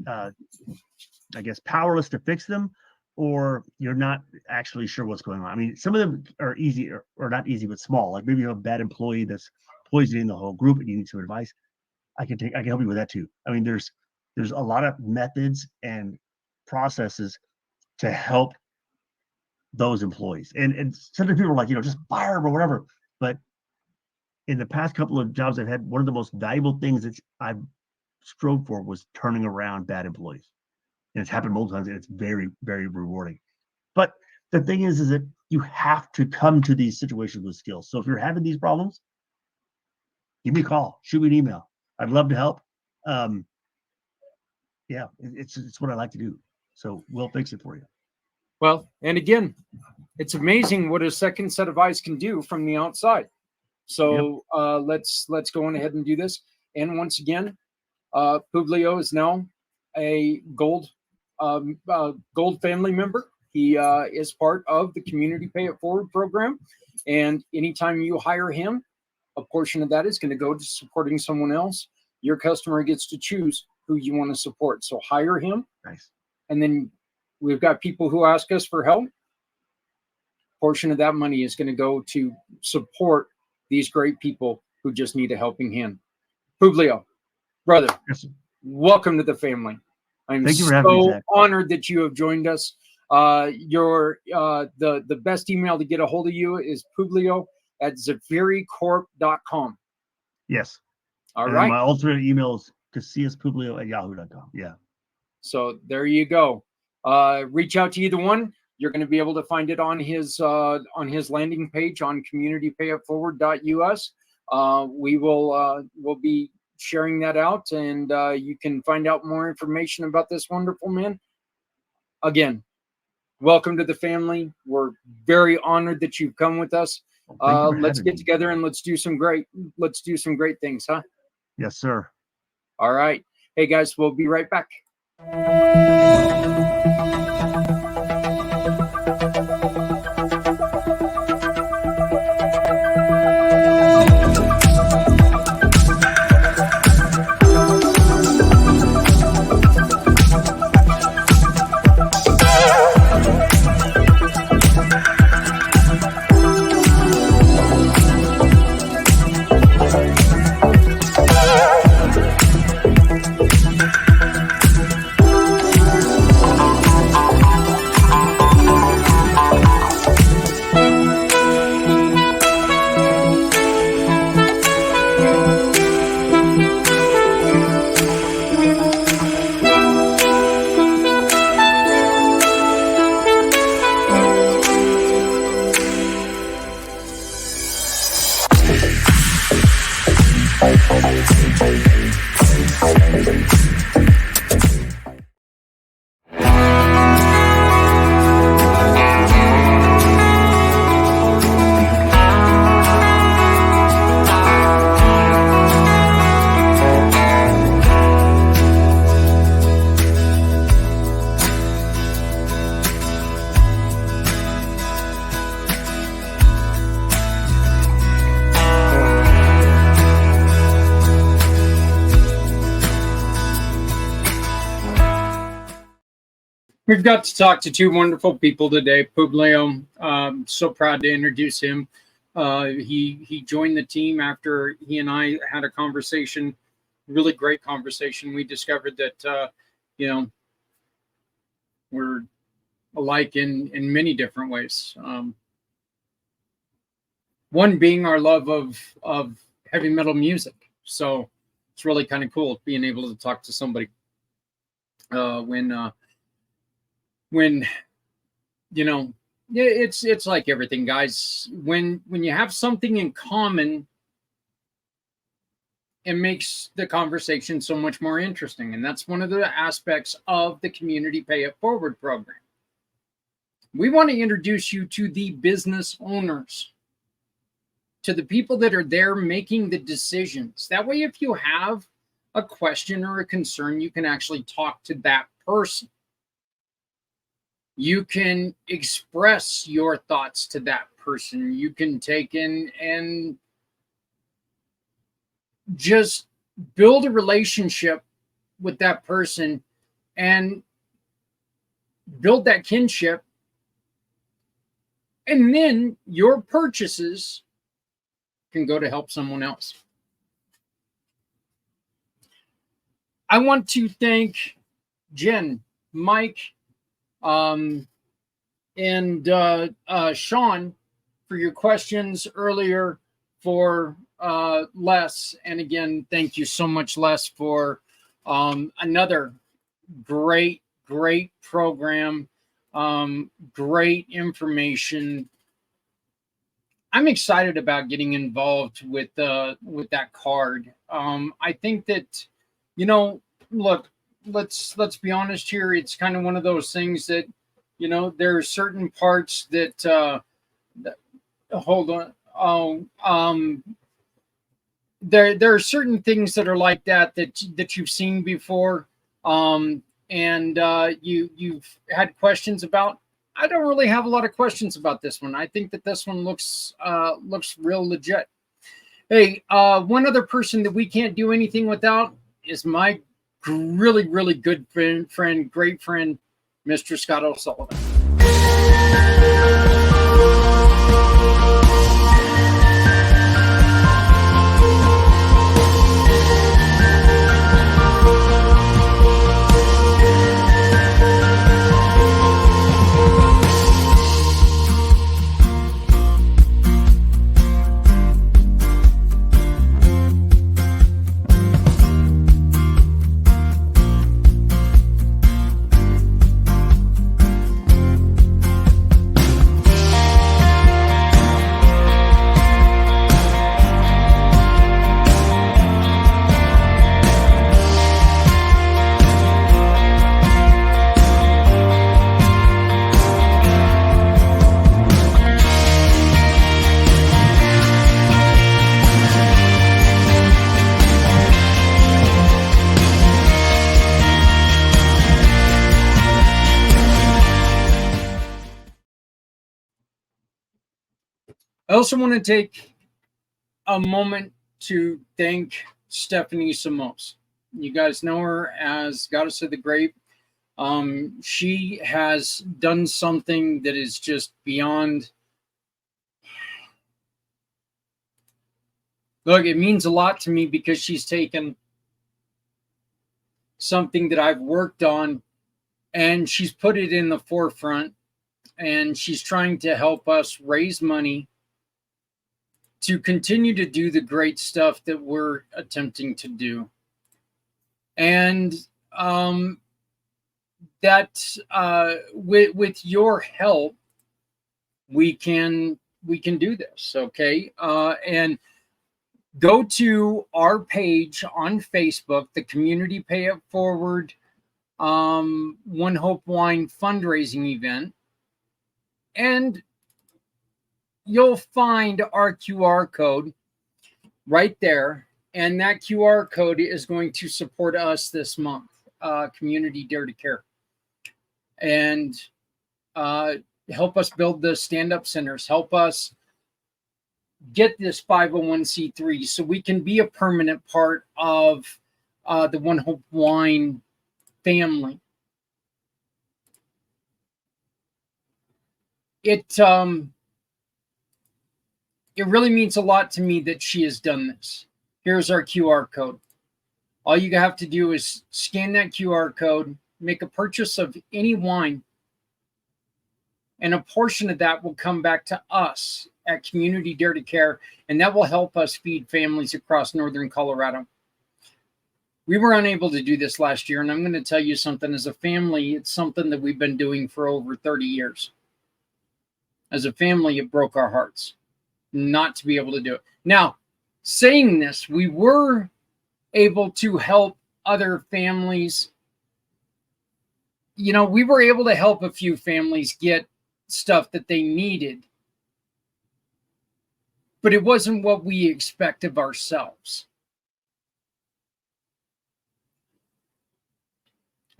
I guess, powerless to fix them, or you're not actually sure what's going on. I mean, some of them are easy or not easy, but small. Like maybe you have a bad employee that's poisoning the whole group and you need some advice. I can help you with that too. I mean, there's a lot of methods and processes to help those employees. And sometimes people are like, just fire them or whatever. But in the past couple of jobs I've had, one of the most valuable things that I've strove for was turning around bad employees. And it's happened multiple times, and it's very, very rewarding. But the thing is that you have to come to these situations with skills. So if you're having these problems, give me a call, shoot me an email. I'd love to help. Yeah, it's what I like to do. So we'll fix it for you. Well, and again, it's amazing what a second set of eyes can do from the outside. So let's go on ahead and do this. And once again, Publio is now a gold family member. He is part of the Community Pay It Forward program. And anytime you hire him, a portion of that is going to go to supporting someone else. Your customer gets to choose who you want to support. So hire him. Nice. And then we've got people who ask us for help. Portion of that money is going to go to support these great people who just need a helping hand. Publio, brother, Yes. Welcome to the family. I'm Thank you for having me, so Zach. honored that you have joined us. The best email to get a hold of you is publio@ZafiriCorp.com. Yes. All And right. my alternate email is casillaspublio@yahoo.com. Yeah. So there you go. Reach out to either one. You're going to be able to find it on his landing page on communitypayitforward.us. We'll be sharing that out, and you can find out more information about this wonderful man. Again, welcome to the family. We're very honored that you've come with us. Let's get together and let's do some great things, huh? Yes, sir. All right. Hey guys, we'll be right back. We've got to talk to two wonderful people today. Publio, so proud to introduce him. He joined the team after he and I had a conversation, really great conversation. We discovered that, we're alike in many different ways. One being our love of heavy metal music. So it's really kind of cool being able to talk to somebody when you know, it's like everything, guys. When you have something in common, it makes the conversation so much more interesting. And that's one of the aspects of the Community Pay It Forward program. We want to introduce you to the business owners, to the people that are there making the decisions. That way, if you have a question or a concern, you can actually talk to that person. You can express your thoughts to that person. You can take in and just build a relationship with that person and build that kinship. And then your purchases can go to help someone else. I want to thank Jen, Mike, and Sean for your questions earlier, for Les. And again, thank you so much, Les, for another great program, great information. I'm excited about getting involved with that card. I think that, you know, look, let's be honest here. It's kind of one of those things that, you know, there are certain parts that, hold on. There are certain things that are like that you've seen before, and you've had questions about. I don't really have a lot of questions about this one. I think that this one looks real legit. Hey, one other person that we can't do anything without is my really good friend, great friend, Mr. Scott O'Sullivan. I also want to take a moment to thank Stephanie Samos. You guys know her as Goddess of the Grape. She has done something that is just beyond. Look, it means a lot to me because she's taken something that I've worked on and she's put it in the forefront, and she's trying to help us raise money to continue to do the great stuff that we're attempting to do. And with your help, we can do this, okay? And go to our page on Facebook, the Community Pay It Forward One Hope Wine fundraising event, and you'll find our QR code right there. And that QR code is going to support us this month, Community Dare to Care, and help us build the stand-up centers, help us get this 501c3 so we can be a permanent part of the One Hope Wine family. It really means a lot to me that she has done this. Here's our QR code. All you have to do is scan that QR code, make a purchase of any wine, and a portion of that will come back to us at Community Dare to Care, and that will help us feed families across northern Colorado. We were unable to do this last year, and I'm going to tell you something. As a family, it's something that we've been doing for over 30 years. As a family, it broke our hearts not to be able to do it. Now, saying this, we were able to help other families. You know, we were able to help a few families get stuff that they needed, but it wasn't what we expect of ourselves.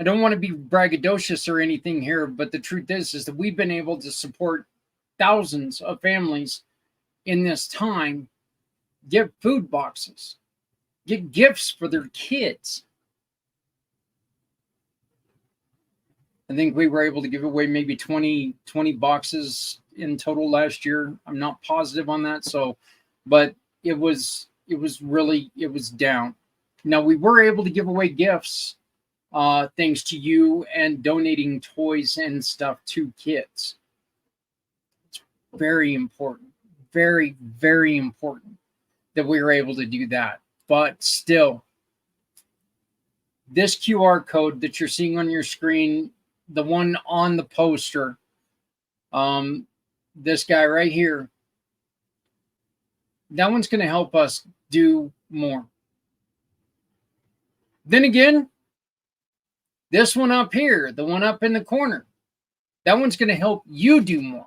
I don't want to be braggadocious or anything here, but the truth is that we've been able to support thousands of families in this time, get food boxes, get gifts for their kids. I think we were able to give away maybe 20 boxes in total last year. I'm not positive on that. So, but it was down. Now we were able to give away gifts, thanks to you and donating toys and stuff to kids. It's very important, very, very important that we were able to do that. But still, this QR code that you're seeing on your screen, the one on the poster, this guy right here, that one's going to help us do more. Then again, this one up here, the one up in the corner, that one's going to help you do more.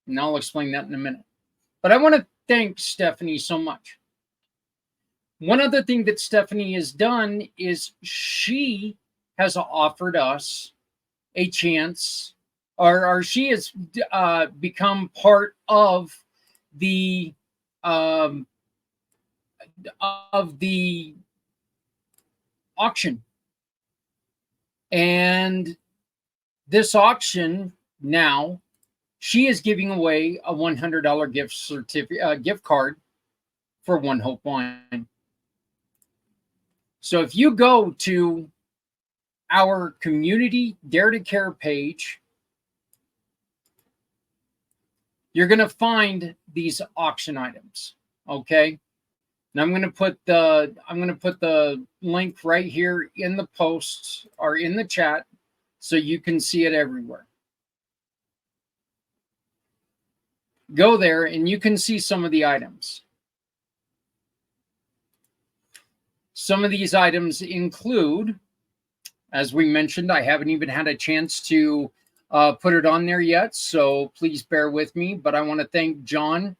And I'll explain that in a minute. But I want to thank Stephanie so much. One other thing that Stephanie has done is she has offered us a chance, or she has become part of the auction. And this auction now, she is giving away a $100 gift card for One Hope Wine. So if you go to our community Dare to Care page, you're going to find these auction items. Okay. And I'm going to put the link right here in the post or in the chat so you can see it everywhere. Go there and you can see some of the items. Some of these items include, as we mentioned, I haven't even had a chance to put it on there yet, so please bear with me. But I want to thank John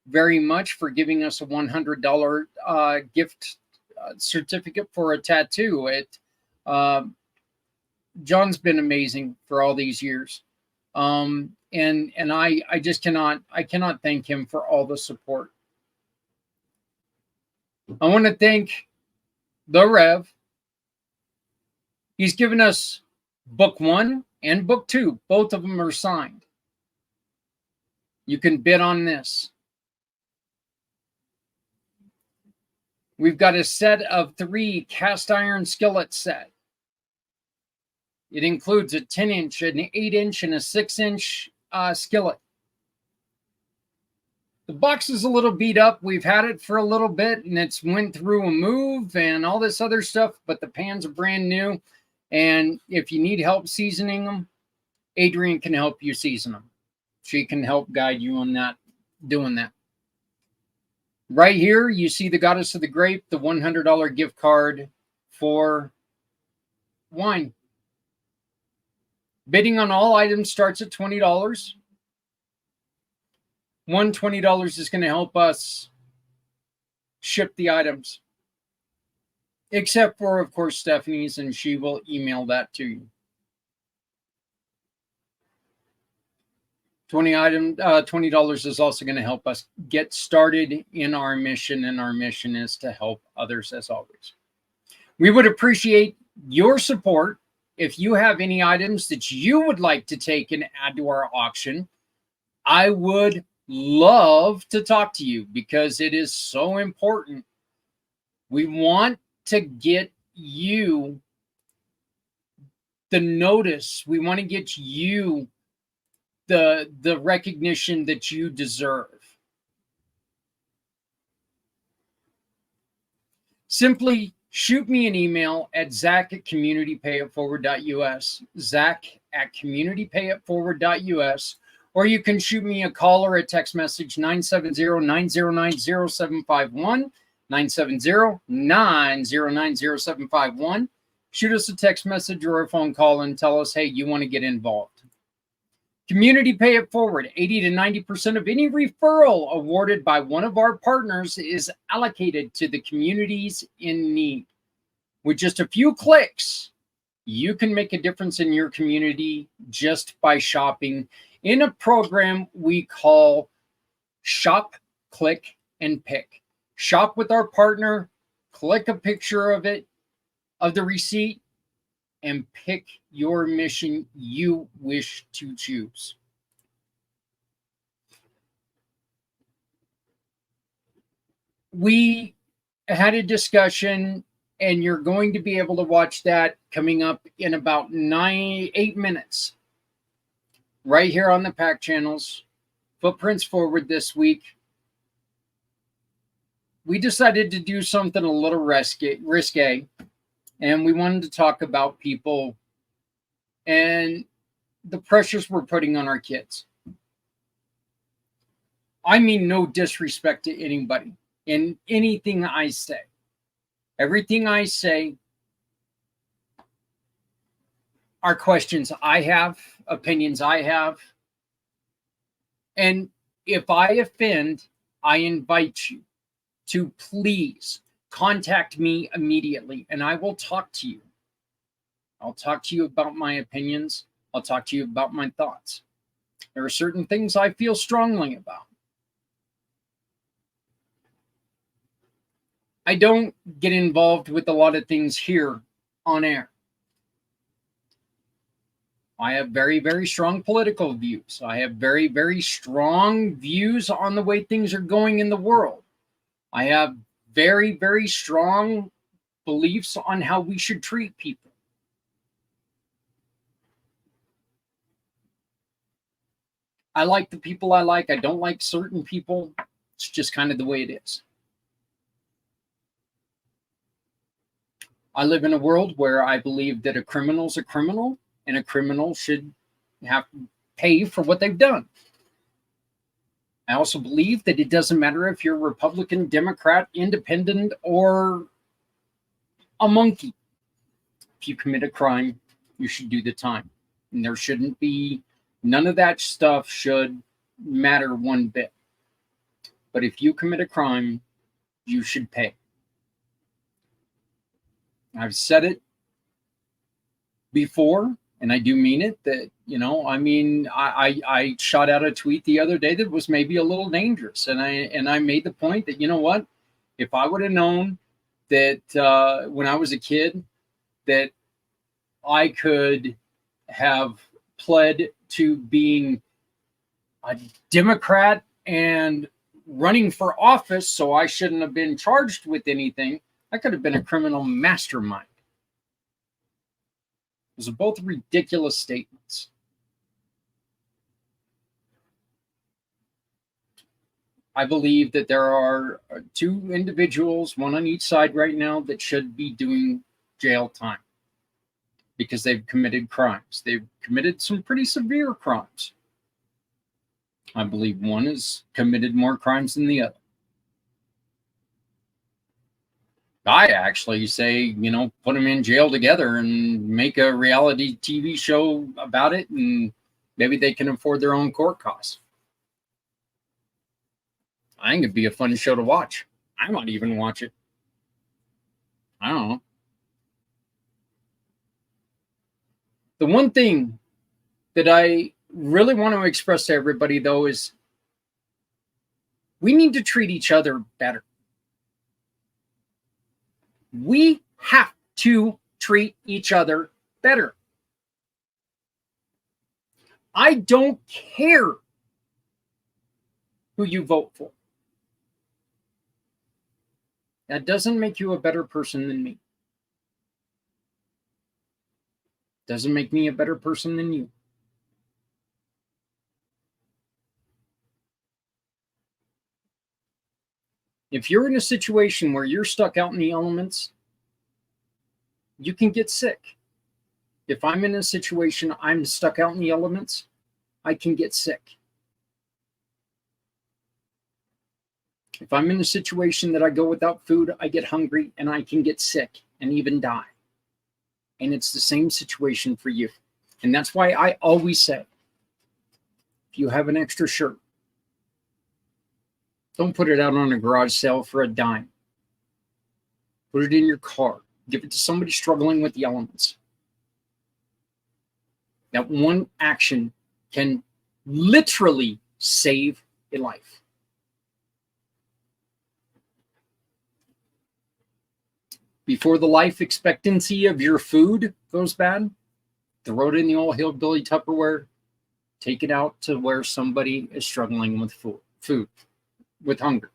very much for giving us a $100 gift certificate for a tattoo. John's been amazing for all these years, and I just cannot thank him for all the support. I want to thank the Rev. He's given us book 1 and book 2. Both of them are signed. You can bid on this. We've got a set of 3 cast iron skillet set. It includes a 10-inch, an 8-inch, and a 6-inch skillet. The box is a little beat up. We've had it for a little bit, and it's went through a move and all this other stuff, but the pans are brand new. And if you need help seasoning them, Adrienne can help you season them. She can help guide you on that, doing that. Right here, you see the Goddess of the Grape, the $100 gift card for wine. Bidding on all items starts at $20. $20 is going to help us ship the items. Except for, of course, Stephanie's, and she will email that to you. $20 is also going to help us get started in our mission, and our mission is to help others as always. We would appreciate your support. If you have any items that you would like to take and add to our auction, I would love to talk to you because it is so important. We want to get you the notice. We want to get you the recognition that you deserve. Simply shoot me an email at zach@communitypayitforward.us, zach@communitypayitforward.us, or you can shoot me a call or a text message, 970-909-0751, 970-909-0751. Shoot us a text message or a phone call and tell us, hey, you want to get involved. Community Pay It Forward. 80 to 90% of any referral awarded by one of our partners is allocated to the communities in need. With just a few clicks, you can make a difference in your community just by shopping in a program we call Shop, Click, and Pick. Shop with our partner, click a picture of it, of the receipt, and pick your mission you wish to choose. We had a discussion, and you're going to be able to watch that coming up in about 8 minutes. Right here on the pACT channels, Footprints Forward this week. We decided to do something a little risque, and we wanted to talk about people and the pressures we're putting on our kids. I mean, no disrespect to anybody in anything I say. Everything I say are questions I have, opinions I have. And if I offend, I invite you to please contact me immediately, and I will talk to you. I'll talk to you about my opinions. I'll talk to you about my thoughts. There are certain things I feel strongly about. I don't get involved with a lot of things here on air. I have very, very strong political views. I have very, very strong views on the way things are going in the world. I have very, very strong beliefs on how we should treat people. I like the people I like. I don't like certain people. It's just kind of the way it is. I live in a world where I believe that a criminal's a criminal, and a criminal should have to pay for what they've done. I also believe that it doesn't matter if you're Republican, Democrat, Independent, or a monkey. If you commit a crime, you should do the time. And there shouldn't be, none of that stuff should matter one bit. But if you commit a crime, you should pay. I've said it before, and I do mean it, that, you know, I mean, I shot out a tweet the other day that was maybe a little dangerous. And I made the point that, you know what, if I would have known that when I was a kid that I could have pled to being a Democrat and running for office, so I shouldn't have been charged with anything, I could have been a criminal mastermind. Those are both ridiculous statements. I believe that there are two individuals, one on each side right now, that should be doing jail time because they've committed crimes. They've committed some pretty severe crimes. I believe one has committed more crimes than the other. I actually say, you know, put them in jail together and make a reality TV show about it, and maybe they can afford their own court costs. I think it'd be a fun show to watch. I might even watch it. I don't know. The one thing that I really want to express to everybody, though, is we need to treat each other better. We have to treat each other better. I don't care who you vote for. That doesn't make you a better person than me. Doesn't make me a better person than you. If you're in a situation where you're stuck out in the elements, you can get sick. If I'm in a situation I'm stuck out in the elements, I can get sick. If I'm in a situation that I go without food, I get hungry and I can get sick and even die. And it's the same situation for you. And that's why I always say, if you have an extra shirt, don't put it out on a garage sale for a dime. Put it in your car. Give it to somebody struggling with the elements. That one action can literally save a life. Before the life expectancy of your food goes bad, throw it in the old hillbilly Tupperware. Take it out to where somebody is struggling with food, with hunger.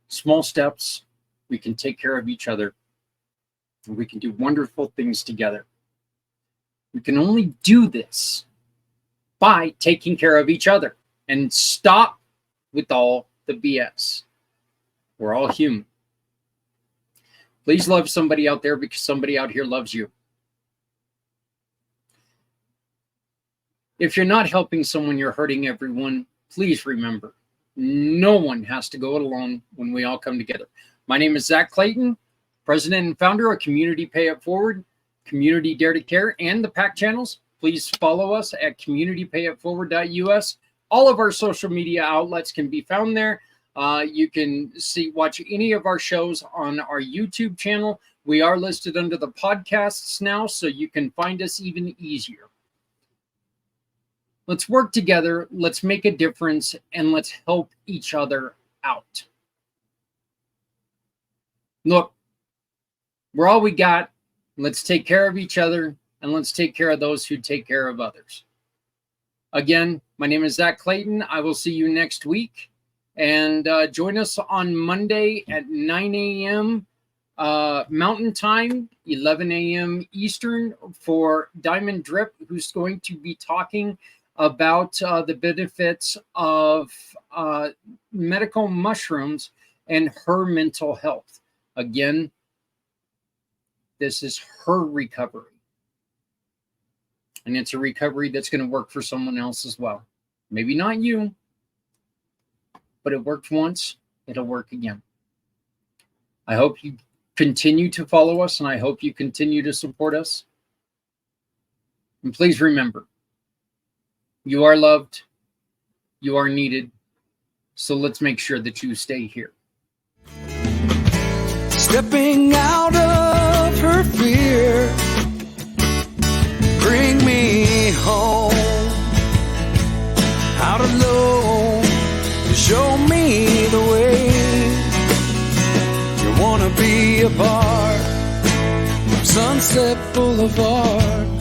Small steps, we can take care of each other, and we can do wonderful things together. We can only do this by taking care of each other and stop with all the BS. We're all human. Please love somebody out there because somebody out here loves you. If you're not helping someone, you're hurting everyone. Please remember, no one has to go it alone when we all come together. My name is Zach Clayton, president and founder of Community Pay It Forward, Community Dare to Care, and the pACT channels. Please follow us at communitypayitforward.us. All of our social media outlets can be found there. You can watch any of our shows on our YouTube channel. We are listed under the podcasts now, so you can find us even easier. Let's work together, let's make a difference, and let's help each other out. Look, we're all we got. Let's take care of each other, and let's take care of those who take care of others. Again, my name is Zach Clayton. I will see you next week. And join us on Monday at 9 a.m. Mountain Time, 11 a.m. Eastern for Diamond Drip, who's going to be talking about the benefits of medical mushrooms and her mental health. Again, this is her recovery. And it's a recovery that's going to work for someone else as well. Maybe not you, but it worked once, it'll work again. I hope you continue to follow us, and I hope you continue to support us. And please remember, you are loved, you are needed, so let's make sure that you stay here. Stepping out of her fear, bring me home, out alone, to show me the way. You wanna be a part of Sunset Boulevard.